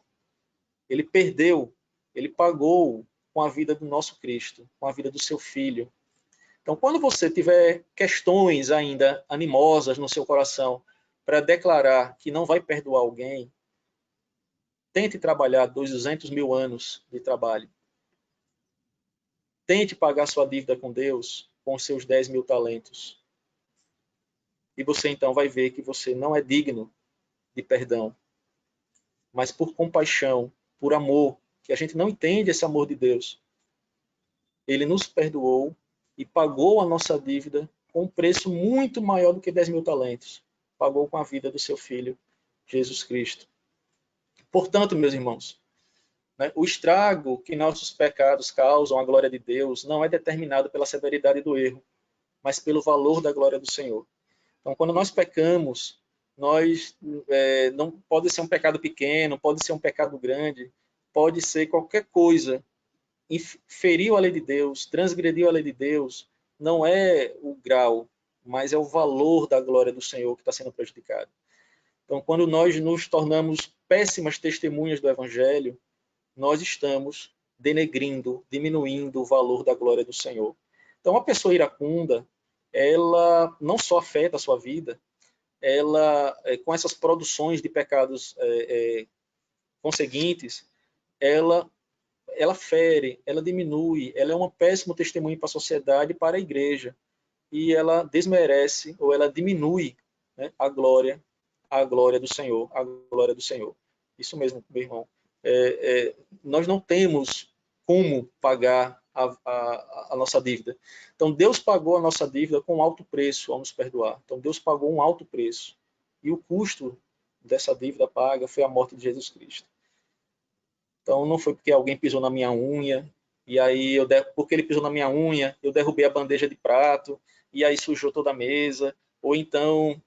ele perdeu, ele pagou com a vida do nosso Cristo, com a vida do seu Filho. Então, quando você tiver questões ainda animosas no seu coração para declarar que não vai perdoar alguém, tente trabalhar 200 mil anos de trabalho. Tente pagar sua dívida com Deus com os seus 10 mil talentos. E você então vai ver que você não é digno de perdão. Mas por compaixão, por amor, que a gente não entende esse amor de Deus, ele nos perdoou e pagou a nossa dívida com um preço muito maior do que 10 mil talentos. Pagou com a vida do seu Filho, Jesus Cristo. Portanto, meus irmãos, o estrago que nossos pecados causam à glória de Deus não é determinado pela severidade do erro, mas pelo valor da glória do Senhor. Então, quando nós pecamos, nós não pode ser um pecado pequeno, pode ser um pecado grande, pode ser qualquer coisa. Feriu a lei de Deus, transgrediu a lei de Deus, não é o grau, mas é o valor da glória do Senhor que está sendo prejudicado. Então, quando nós nos tornamos péssimas testemunhas do Evangelho, nós estamos denegrindo, diminuindo o valor da glória do Senhor. Então, a pessoa iracunda, ela não só afeta a sua vida, ela, com essas produções de pecados conseguintes, ela fere, ela diminui, ela é um péssimo testemunho para a sociedade e para a igreja. E ela desmerece, ou ela diminui, né, a glória do Senhor, a glória do Senhor. Isso mesmo, meu irmão. Nós não temos como pagar a nossa dívida. Então, Deus pagou a nossa dívida com um alto preço ao nos perdoar. Então, Deus pagou um alto preço. E o custo dessa dívida paga foi a morte de Jesus Cristo. Então, não foi porque alguém pisou na minha unha, e aí, porque ele pisou na minha unha, eu derrubei a bandeja de prato, e aí sujou toda a mesa. Ou então,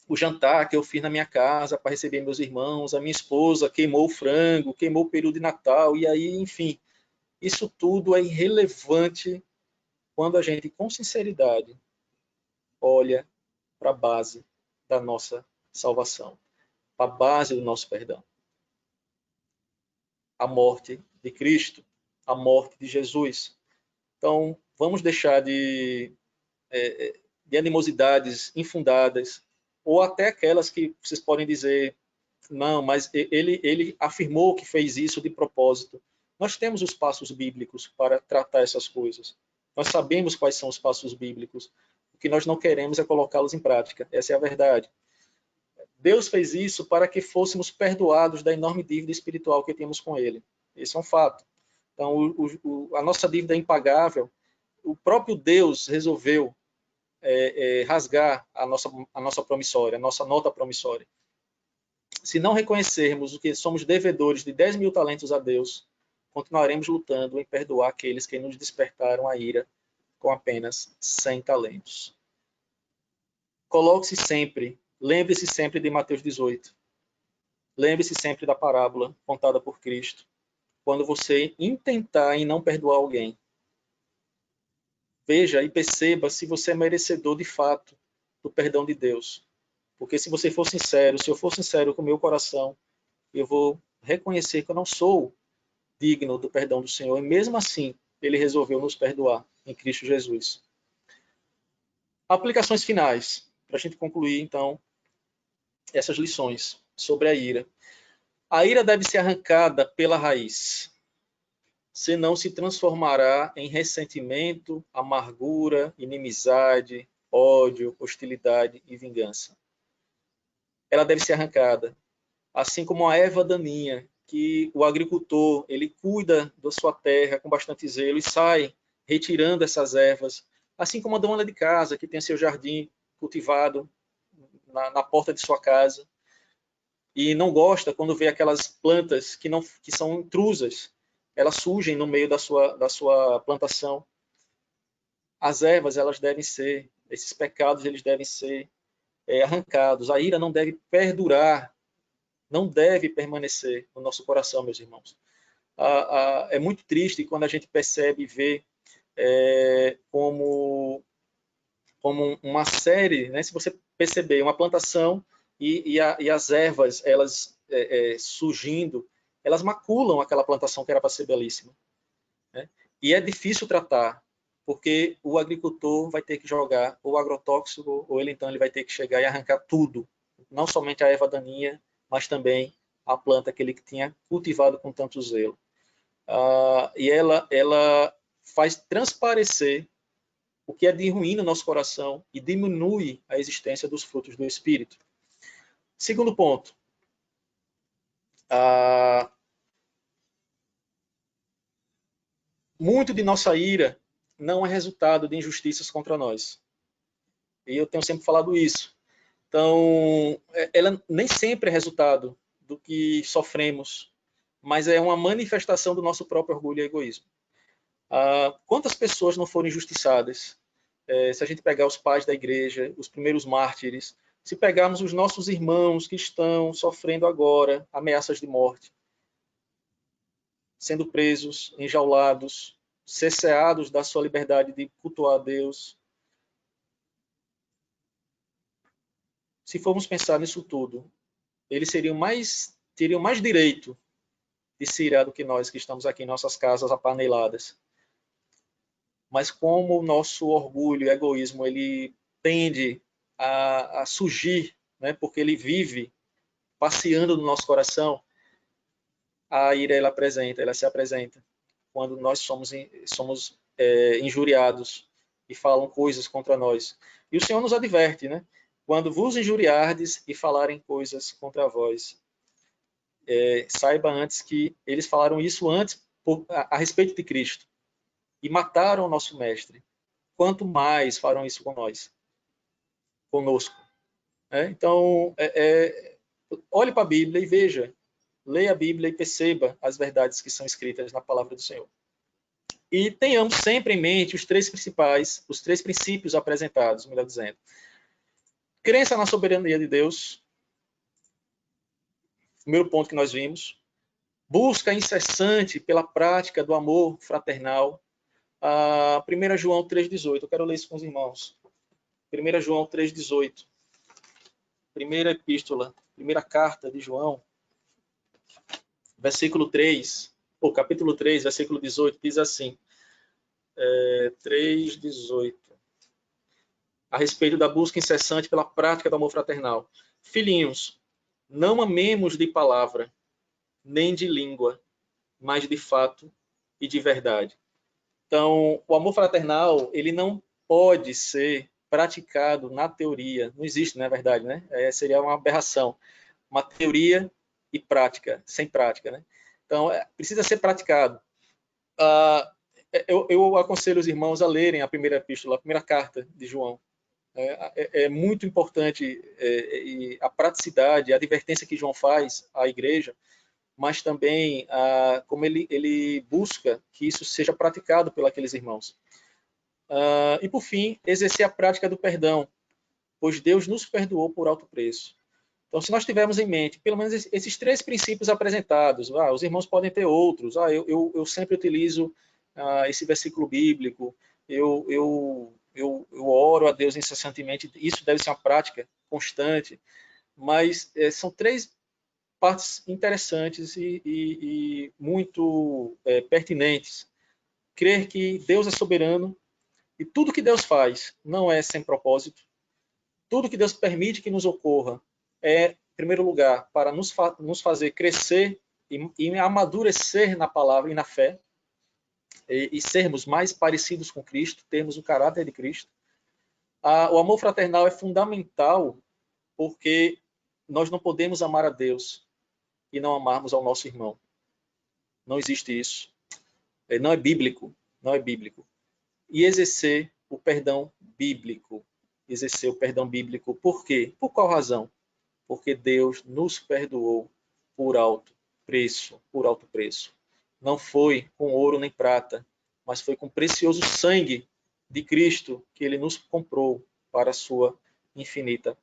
o jantar que eu fiz na minha casa para receber meus irmãos, a minha esposa queimou o frango, queimou o peru de Natal, e aí, enfim, isso tudo é irrelevante quando a gente, com sinceridade, olha para a base da nossa salvação, para a base do nosso perdão. A morte de Cristo, a morte de Jesus. Então, vamos deixar de animosidades infundadas, ou até aquelas que vocês podem dizer, não, mas ele afirmou que fez isso de propósito. Nós temos os passos bíblicos para tratar essas coisas. Nós sabemos quais são os passos bíblicos. O que nós não queremos é colocá-los em prática. Essa é a verdade. Deus fez isso para que fôssemos perdoados da enorme dívida espiritual que tínhamos com Ele. Esse é um fato. Então, a nossa dívida é impagável. O próprio Deus resolveu rasgar a nossa promissória, a nossa nota promissória. Se não reconhecermos o que somos devedores de 10 mil talentos a Deus, continuaremos lutando em perdoar aqueles que nos despertaram a ira com apenas 100 talentos. Coloque-se sempre, lembre-se sempre de Mateus 18. Lembre-se sempre da parábola contada por Cristo. Quando você intentar em não perdoar alguém, veja e perceba se você é merecedor de fato do perdão de Deus. Porque se você for sincero, se eu for sincero com o meu coração, eu vou reconhecer que eu não sou digno do perdão do Senhor. E mesmo assim, Ele resolveu nos perdoar em Cristo Jesus. Aplicações finais, para a gente concluir, então, essas lições sobre a ira. A ira deve ser arrancada pela raiz, senão se transformará em ressentimento, amargura, inimizade, ódio, hostilidade e vingança. Ela deve ser arrancada, assim como a erva daninha, que o agricultor ele cuida da sua terra com bastante zelo e sai retirando essas ervas, assim como a dona de casa que tem seu jardim cultivado na porta de sua casa e não gosta quando vê aquelas plantas que são intrusas, elas surgem no meio da sua plantação. As ervas, elas devem ser, esses pecados, eles devem ser arrancados. A ira não deve perdurar, não deve permanecer no nosso coração, meus irmãos. É muito triste quando a gente percebe e vê como uma série, né? Se você perceber, uma plantação e as ervas, elas surgindo, elas maculam aquela plantação que era para ser belíssima. Né? E é difícil tratar, porque o agricultor vai ter que jogar o agrotóxico, ou ele então ele vai ter que chegar e arrancar tudo, não somente a erva daninha, mas também a planta que ele tinha cultivado com tanto zelo. E ela faz transparecer o que é de ruim no nosso coração e diminui a existência dos frutos do Espírito. Segundo ponto, muito de nossa ira não é resultado de injustiças contra nós. E eu tenho sempre falado isso. Então, ela nem sempre é resultado do que sofremos, mas é uma manifestação do nosso próprio orgulho e egoísmo. Quantas pessoas não foram injustiçadas? Se a gente pegar os pais da igreja, os primeiros mártires, se pegarmos os nossos irmãos que estão sofrendo agora ameaças de morte, sendo presos, enjaulados, cerceados da sua liberdade de cultuar a Deus. Se formos pensar nisso tudo, eles teriam mais direito de se irar do que nós que estamos aqui em nossas casas apaneladas. Mas como o nosso orgulho e egoísmo ele tende a surgir, né, porque ele vive passeando no nosso coração, a ira ela se apresenta quando nós somos injuriados e falam coisas contra nós. E o Senhor nos adverte, né? Quando vos injuriardes e falarem coisas contra vós, saiba antes que eles falaram isso antes a respeito de Cristo e mataram o nosso mestre. Quanto mais farão isso conosco. Então, olhe para a Bíblia e veja, leia a Bíblia e perceba as verdades que são escritas na palavra do Senhor. E tenhamos sempre em mente os três princípios apresentados, melhor dizendo. Crença na soberania de Deus, primeiro ponto que nós vimos. Busca incessante pela prática do amor fraternal. 1 João 3,18. Eu quero ler isso com os irmãos. 1 João 3,18. Primeira epístola, primeira carta de João, versículo 3, ou capítulo 3, versículo 18, diz assim, 3,18, a respeito da busca incessante pela prática do amor fraternal. Filhinhos, não amemos de palavra, nem de língua, mas de fato e de verdade. Então, o amor fraternal, ele não pode ser praticado na teoria. Não existe, na verdade, né? Seria uma aberração. Uma teoria e prática, sem prática, né? Então, precisa ser praticado. Eu aconselho os irmãos a lerem a primeira epístola, a primeira carta de João. É muito importante a praticidade, a advertência que João faz à igreja, mas também como ele busca que isso seja praticado por aqueles irmãos. E por fim, exercer a prática do perdão, pois Deus nos perdoou por alto preço. Então, se nós tivermos em mente, pelo menos esses 3 princípios apresentados, os irmãos podem ter outros. Eu sempre utilizo esse versículo bíblico, eu oro a Deus incessantemente, isso deve ser uma prática constante, mas são 3 partes interessantes e muito pertinentes. Crer que Deus é soberano e tudo que Deus faz não é sem propósito. Tudo que Deus permite que nos ocorra é, em primeiro lugar, para nos fazer crescer e amadurecer na palavra e na fé, e sermos mais parecidos com Cristo, termos o caráter de Cristo. O amor fraternal é fundamental porque nós não podemos amar a Deus e não amarmos ao nosso irmão. Não existe isso. Não é bíblico. Não é bíblico. E exercer o perdão bíblico. Exercer o perdão bíblico. Por quê? Por qual razão? Porque Deus nos perdoou por alto preço. Por alto preço. Não foi com ouro nem prata, mas foi com o precioso sangue de Cristo que ele nos comprou para a sua infinita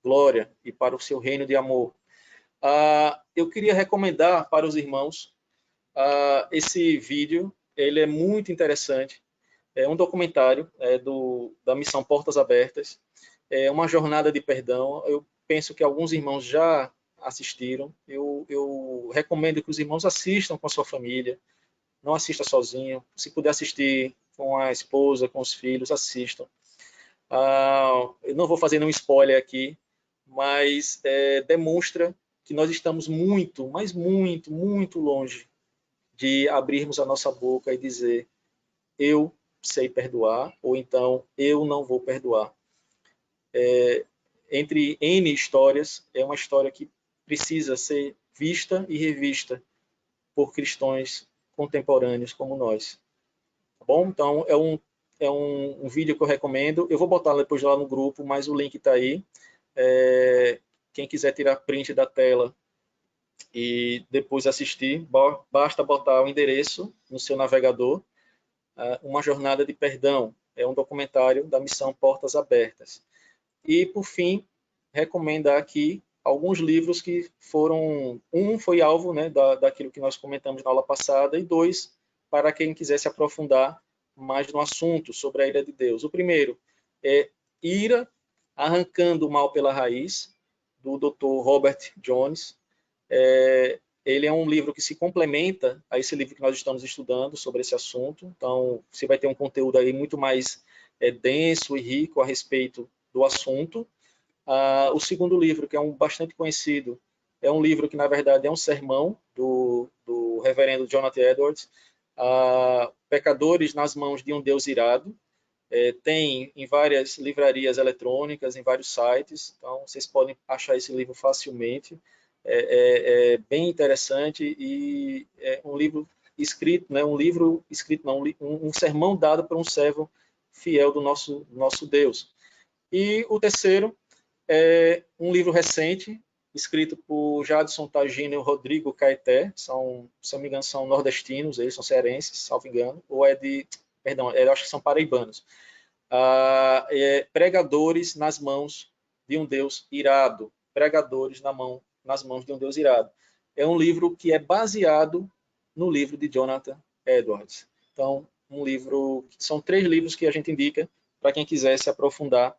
glória e para o seu reino de amor. Eu queria recomendar para os irmãos esse vídeo. Ele é muito interessante. É um documentário da Missão Portas Abertas. É uma jornada de perdão. Eu penso que alguns irmãos já assistiram. Eu recomendo que os irmãos assistam com a sua família. Não assista sozinho. Se puder assistir com a esposa, com os filhos, assistam. Eu não vou fazer nenhum spoiler aqui, mas demonstra que nós estamos muito, mas muito, muito longe de abrirmos a nossa boca e dizer eu sei perdoar, ou então eu não vou perdoar. Entre N histórias, é uma história que precisa ser vista e revista por cristãos contemporâneos como nós. Tá bom? Então, é um vídeo que eu recomendo. Eu vou botar depois lá no grupo, mas o link está aí. Quem quiser tirar print da tela e depois assistir, basta botar o endereço no seu navegador. Uma jornada de perdão. É um documentário da missão Portas Abertas. E, por fim, recomendar aqui alguns livros que foram... Um foi alvo, né, daquilo que nós comentamos na aula passada, e 2, para quem quiser se aprofundar mais no assunto sobre a ira de Deus. O primeiro é Ira, Arrancando o Mal pela Raiz, do Dr. Robert Jones. Ele é um livro que se complementa a esse livro que nós estamos estudando sobre esse assunto. Então, você vai ter um conteúdo aí muito mais denso e rico a respeito do assunto. O segundo livro, que é bastante conhecido, é um livro que, na verdade, é um sermão do reverendo Jonathan Edwards, Pecadores nas Mãos de um Deus Irado. Tem em várias livrarias eletrônicas, em vários sites, então vocês podem achar esse livro facilmente. É bem interessante e é um livro escrito, né, um sermão dado por um servo fiel do nosso Deus. E o terceiro é um livro recente, escrito por Jadson Tagino e Rodrigo Caeté, se não me engano, são nordestinos, eles são cearenses, salvo engano, ou eu acho que são paraibanos. Pregadores nas mãos de um Deus irado. Pregadores nas mãos de um Deus irado. É um livro que é baseado no livro de Jonathan Edwards. Então, são 3 livros que a gente indica para quem quiser se aprofundar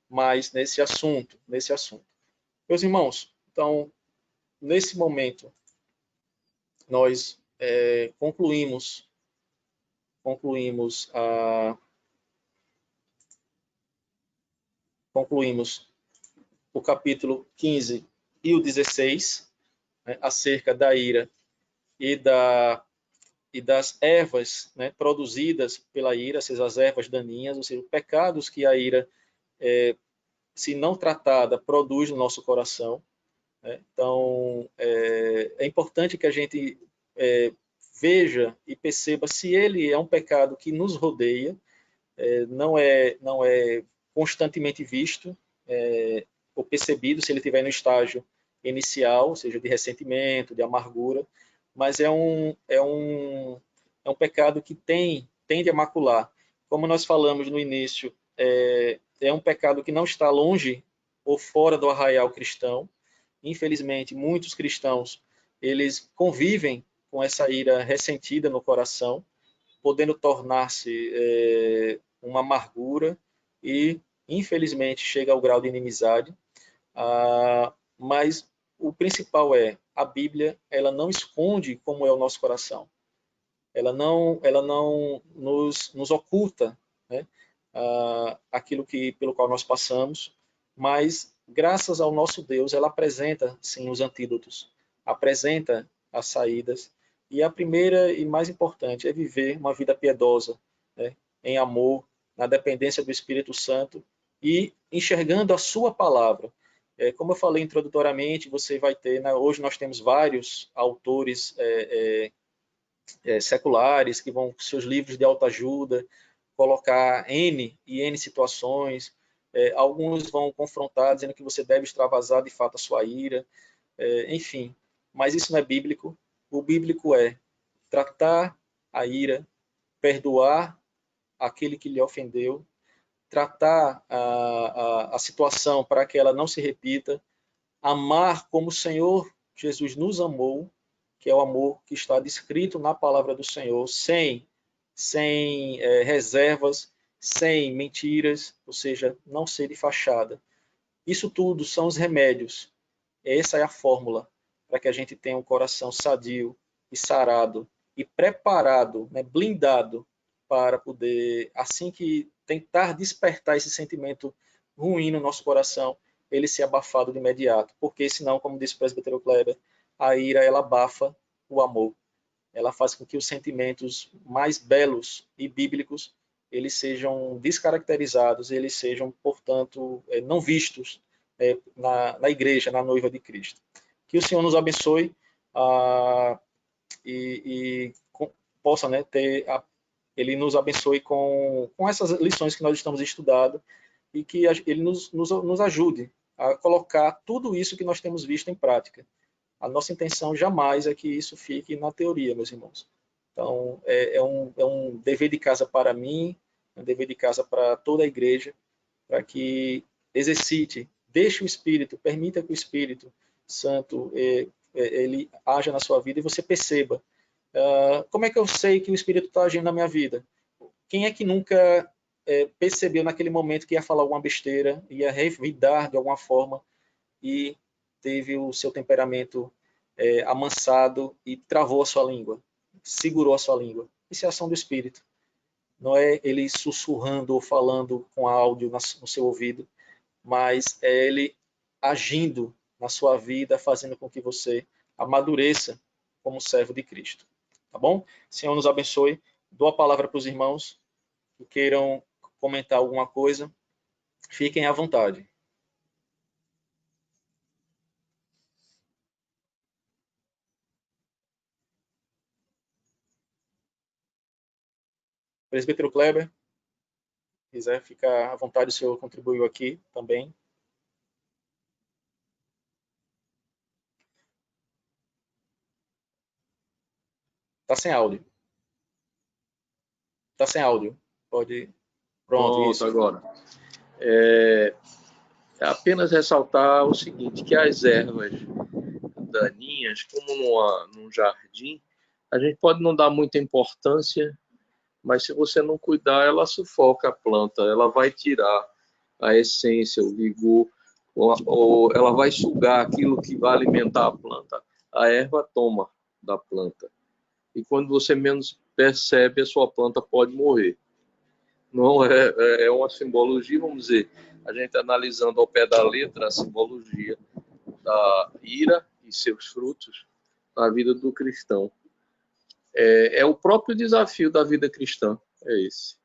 mais nesse assunto. Meus irmãos, então, nesse momento, nós concluímos o capítulo 15 e o 16, né, acerca da ira e das ervas, né, produzidas pela ira, ou seja, as ervas daninhas, ou seja, pecados que a ira se não tratada, produz no nosso coração, né? Então, é importante que a gente veja e perceba se ele é um pecado que nos rodeia, não é constantemente visto ou percebido se ele estiver no estágio inicial, ou seja, de ressentimento, de amargura, mas é um pecado que tende a macular. Como nós falamos no início, é um pecado que não está longe ou fora do arraial cristão. Infelizmente, muitos cristãos, eles convivem com essa ira ressentida no coração, podendo tornar-se uma amargura e, infelizmente, chega ao grau de inimizade. Mas o principal a Bíblia, ela não esconde como é o nosso coração. Ela não nos oculta, né, aquilo pelo qual nós passamos, mas graças ao nosso Deus, ela apresenta sim os antídotos, apresenta as saídas, e a primeira e mais importante é viver uma vida piedosa, né, em amor, na dependência do Espírito Santo e enxergando a sua palavra. Como eu falei introdutoriamente, você vai ter, né, hoje nós temos vários autores seculares que vão com seus livros de autoajuda colocar N e N situações. Alguns vão confrontar dizendo que você deve extravasar de fato a sua ira, enfim. Mas isso não é bíblico. O bíblico é tratar a ira, perdoar aquele que lhe ofendeu, tratar a situação para que ela não se repita, amar como o Senhor Jesus nos amou, que é o amor que está descrito na palavra do Senhor, sem reservas, sem mentiras, ou seja, não ser de fachada. Isso tudo são os remédios. Essa é a fórmula para que a gente tenha um coração sadio e sarado e preparado, né, blindado para poder, assim que tentar despertar esse sentimento ruim no nosso coração, ele ser abafado de imediato. Porque senão, como disse o presbítero Kleber, a ira ela abafa o amor. Ela faz com que os sentimentos mais belos e bíblicos eles sejam descaracterizados, eles sejam, portanto, não vistos na igreja, na noiva de Cristo. Que o Senhor nos abençoe e possa, né, ele nos abençoe com essas lições que nós estamos estudando e que ele nos ajude a colocar tudo isso que nós temos visto em prática. A nossa intenção jamais é que isso fique na teoria, meus irmãos. Então, é um dever de casa para mim, é um dever de casa para toda a igreja, para que exercite, deixe o Espírito, permita que o Espírito Santo ele haja na sua vida e você perceba. Como é que eu sei que o Espírito está agindo na minha vida? Quem é que nunca percebeu naquele momento que ia falar alguma besteira, ia revidar de alguma forma e teve o seu temperamento amansado e travou a sua língua, segurou a sua língua? Isso é ação do Espírito. Não é ele sussurrando ou falando com áudio no seu ouvido, mas é ele agindo na sua vida, fazendo com que você amadureça como servo de Cristo. Tá bom? Senhor nos abençoe. Dou a palavra para os irmãos que queiram comentar alguma coisa. Fiquem à vontade. Presbítero Kleber, quiser ficar à vontade, o senhor contribuiu aqui também. Está sem áudio. Está sem áudio. Pode. Pronto, isso. Agora. Apenas ressaltar o seguinte, que as ervas daninhas, como num jardim, a gente pode não dar muita importância, mas se você não cuidar, ela sufoca a planta, ela vai tirar a essência, o vigor, ou ela vai sugar aquilo que vai alimentar a planta. A erva toma da planta. E quando você menos percebe, a sua planta pode morrer. Não é uma simbologia, vamos dizer, a gente analisando ao pé da letra a simbologia da ira e seus frutos na vida do cristão. É o próprio desafio da vida cristã, é esse.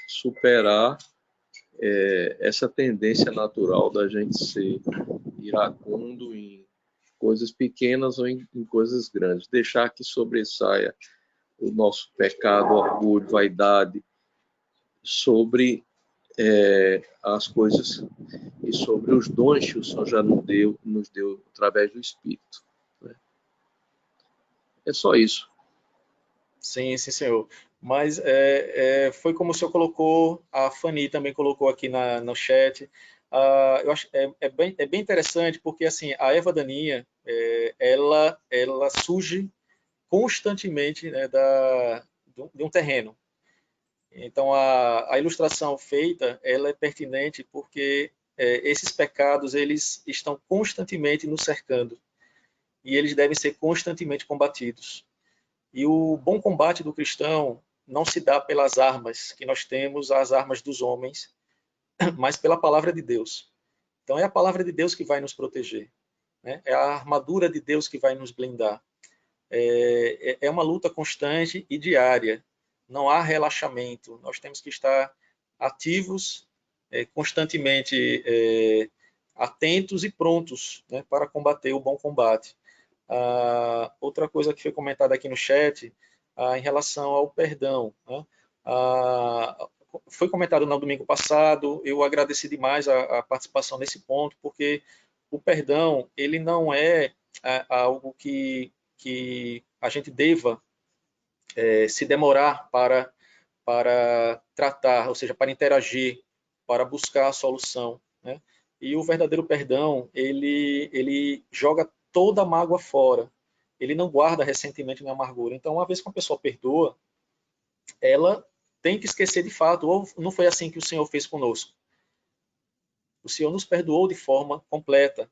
Superar essa tendência natural da gente ser iracundo em coisas pequenas ou em coisas grandes. Deixar que sobressaia o nosso pecado, orgulho, vaidade, sobre as coisas e sobre os dons que o Senhor já nos deu através do Espírito. Né? É só isso. Sim, sim, senhor. Mas foi como o senhor colocou, a Fanny também colocou aqui no chat. Eu acho é bem interessante porque assim a erva daninha ela surge constantemente, né, de um terreno. Então a ilustração feita ela é pertinente porque esses pecados eles estão constantemente nos cercando e eles devem ser constantemente combatidos. E o bom combate do cristão não se dá pelas armas que nós temos, as armas dos homens, mas pela palavra de Deus. Então é a palavra de Deus que vai nos proteger, né? É a armadura de Deus que vai nos blindar. É uma luta constante e diária. Não há relaxamento. Nós temos que estar ativos, constantemente atentos e prontos, né, para combater o bom combate. Outra coisa que foi comentada aqui no chat, em relação ao perdão, né? Foi comentado no domingo passado, eu agradeci demais a participação nesse ponto, porque o perdão, ele não é algo que a gente deva se demorar para tratar, ou seja, para interagir, para buscar a solução, né? E o verdadeiro perdão, ele joga toda a mágoa fora. Ele não guarda ressentimento nem amargura. Então, uma vez que uma pessoa perdoa, ela tem que esquecer de fato, ou não foi assim que o Senhor fez conosco. O Senhor nos perdoou de forma completa.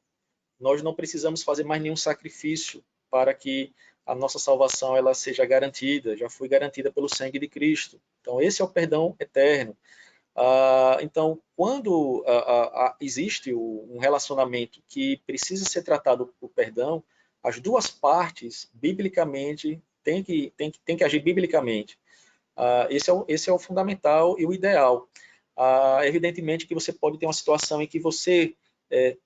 Nós não precisamos fazer mais nenhum sacrifício para que a nossa salvação ela seja garantida, já foi garantida pelo sangue de Cristo. Então, esse é o perdão eterno. Então, quando existe um relacionamento que precisa ser tratado por perdão, as duas partes, biblicamente, têm que agir biblicamente. Esse é o fundamental e o ideal. Evidentemente que você pode ter uma situação em que você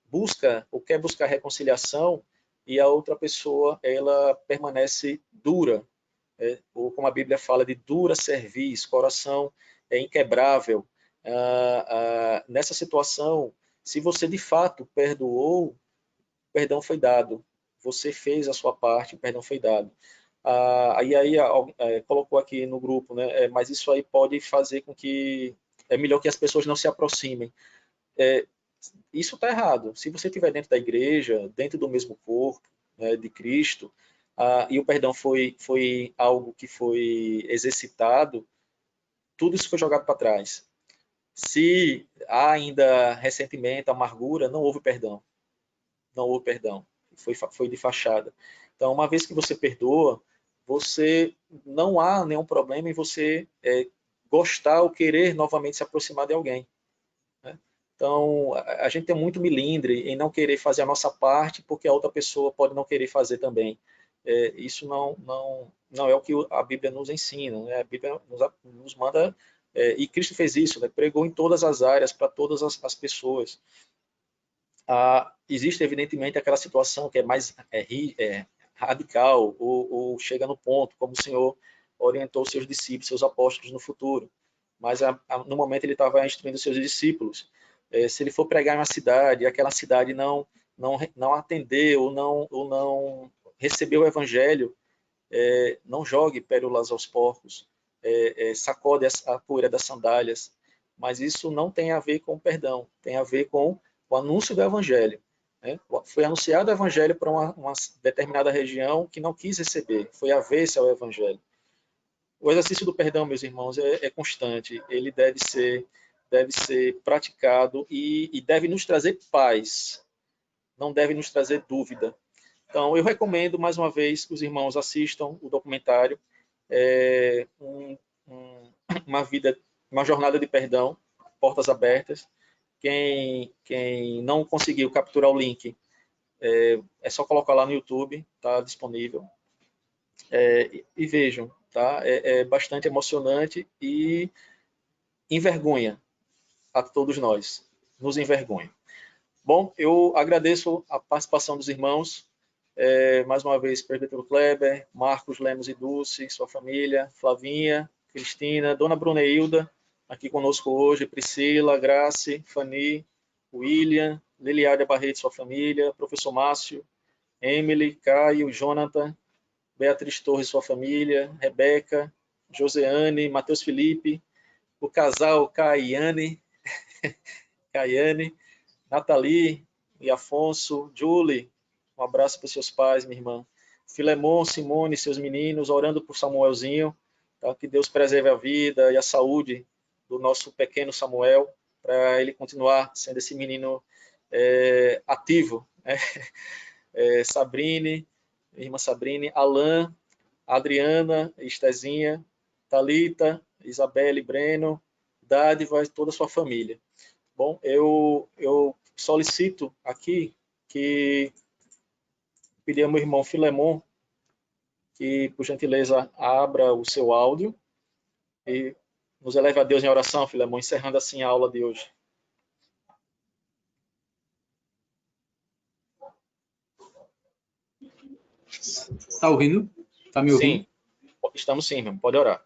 busca ou quer buscar reconciliação e a outra pessoa ela permanece dura, ou como a Bíblia fala de dura cerviz, coração inquebrável. Nessa situação, se você de fato perdoou, o perdão foi dado. Você fez a sua parte, o perdão foi dado. Aí colocou aqui no grupo, né? Mas isso aí pode fazer com que é melhor que as pessoas não se aproximem. Isso está errado. Se você estiver dentro da igreja, dentro do mesmo corpo, né, de Cristo, e o perdão foi algo que foi exercitado, tudo isso foi jogado para trás. Se há ainda ressentimento, amargura, não houve perdão. Não houve perdão. Foi de fachada. Então, uma vez que você perdoa, você não há nenhum problema em você gostar ou querer novamente se aproximar de alguém. Né? Então, a gente tem muito milindre em não querer fazer a nossa parte, porque a outra pessoa pode não querer fazer também. Isso não é o que a Bíblia nos ensina. Né? A Bíblia nos manda, e Cristo fez isso, né? Pregou em todas as áreas, para todas as pessoas. Existe, evidentemente, aquela situação que é mais radical, ou chega no ponto, como o Senhor orientou seus discípulos, seus apóstolos no futuro. Mas, no momento, ele estava instruindo seus discípulos. Se ele for pregar em uma cidade, e aquela cidade não atender ou não recebeu o evangelho, não jogue pérolas aos porcos, sacode a poeira das sandálias. Mas isso não tem a ver com perdão, tem a ver com o anúncio do evangelho. Né? Foi anunciado o evangelho para uma determinada região que não quis receber, foi avesso ao evangelho. O exercício do perdão, meus irmãos, é constante, ele deve ser praticado e deve nos trazer paz, não deve nos trazer dúvida. Então, eu recomendo, mais uma vez, que os irmãos assistam o documentário, uma jornada de perdão, Portas Abertas. Quem não conseguiu capturar o link, é só colocar lá no YouTube, está disponível. E vejam, tá? É bastante emocionante e envergonha a todos nós. Nos envergonhe. Bom, eu agradeço a participação dos irmãos. Mais uma vez, Presbítero Kleber, Marcos Lemos e Dulce, sua família, Flavinha, Cristina, Dona Bruneilda, aqui conosco hoje, Priscila, Grace, Fanny, William, Liliária Barreto, sua família, Professor Márcio, Emily, Caio, Jonathan, Beatriz Torres, sua família, Rebeca, Joseane, Matheus Felipe, o casal Caiane, Nathalie e Afonso, Julie, um abraço para os seus pais, minha irmã. Filemon, Simone, seus meninos, orando por Samuelzinho, tá? Que Deus preserve a vida e a saúde do nosso pequeno Samuel, para ele continuar sendo esse menino ativo. Né? Sabrine, irmã Sabrine, Alain, Adriana, Estezinha, Thalita, Isabelle, Breno, Dádiva e toda a sua família. Bom, eu solicito aqui que pedir ao meu irmão Filemon que, por gentileza, abra o seu áudio e nos eleve a Deus em oração, Filemon, encerrando assim a aula de hoje. Está ouvindo? Está me ouvindo? Sim, estamos sim, irmão. Pode orar.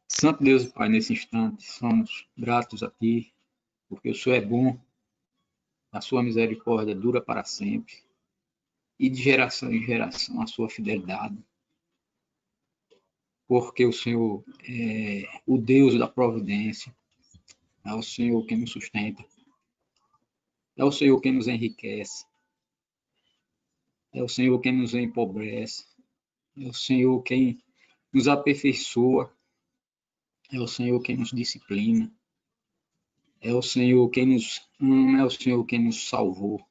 Santo Deus e Pai, nesse instante, somos gratos a Ti, porque o Senhor é bom, a Sua misericórdia dura para sempre, e de geração em geração a Sua fidelidade, porque o Senhor é o Deus da providência, é o Senhor quem nos sustenta, é o Senhor quem nos enriquece, é o Senhor quem nos empobrece, é o Senhor quem nos aperfeiçoa, é o Senhor quem nos disciplina, é o Senhor quem nos ama, é o Senhor quem nos salvou.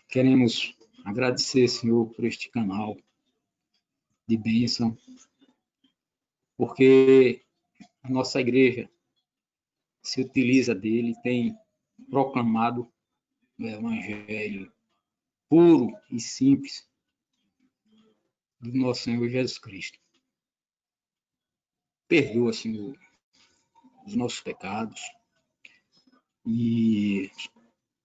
Queremos agradecer, Senhor, por este canal de bênção, porque a nossa igreja se utiliza dele, tem proclamado o Evangelho puro e simples do nosso Senhor Jesus Cristo. Perdoa, Senhor, os nossos pecados e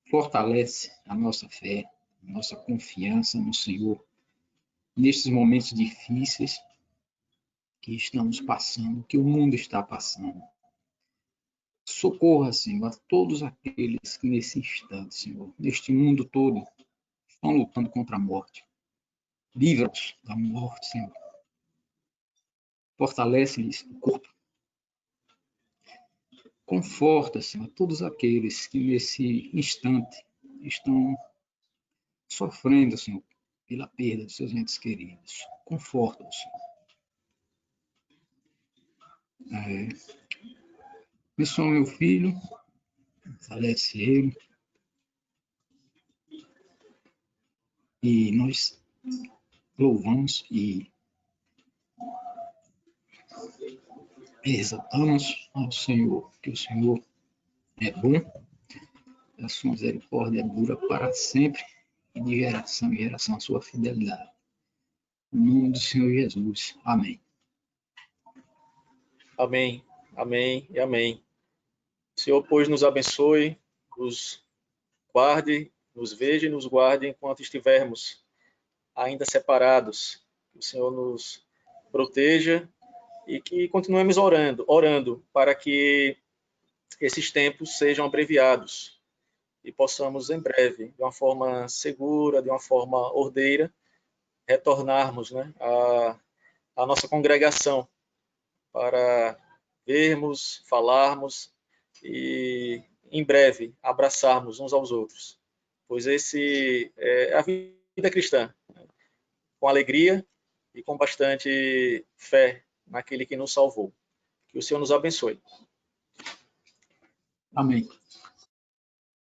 fortalece a nossa fé, a nossa confiança no Senhor nestes momentos difíceis que estamos passando, que o mundo está passando. Socorra, Senhor, a todos aqueles que nesse instante, Senhor, neste mundo todo, estão lutando contra a morte. Livra-os da morte, Senhor. Fortalece-lhes o corpo. Conforta, Senhor, todos aqueles que nesse instante estão sofrendo, Senhor, pela perda de seus entes queridos. Conforta-os, Senhor. Abençoa meu filho, fortalece ele. E nós louvamos e exaltamos ao Senhor, que o Senhor é bom, a sua misericórdia dura para sempre, e de geração em geração a sua fidelidade. Em nome do Senhor Jesus. Amém. Amém, amém e amém. O Senhor, pois, nos abençoe, nos guarde, nos veja e nos guarde enquanto estivermos ainda separados. Que o Senhor nos proteja e que continuemos orando para que esses tempos sejam abreviados e possamos em breve, de uma forma segura, de uma forma ordeira, retornarmos, né, à nossa congregação para vermos, falarmos e em breve abraçarmos uns aos outros, pois esse é a vida cristã, né? Com alegria e com bastante fé naquele que nos salvou. Que o Senhor nos abençoe. Amém.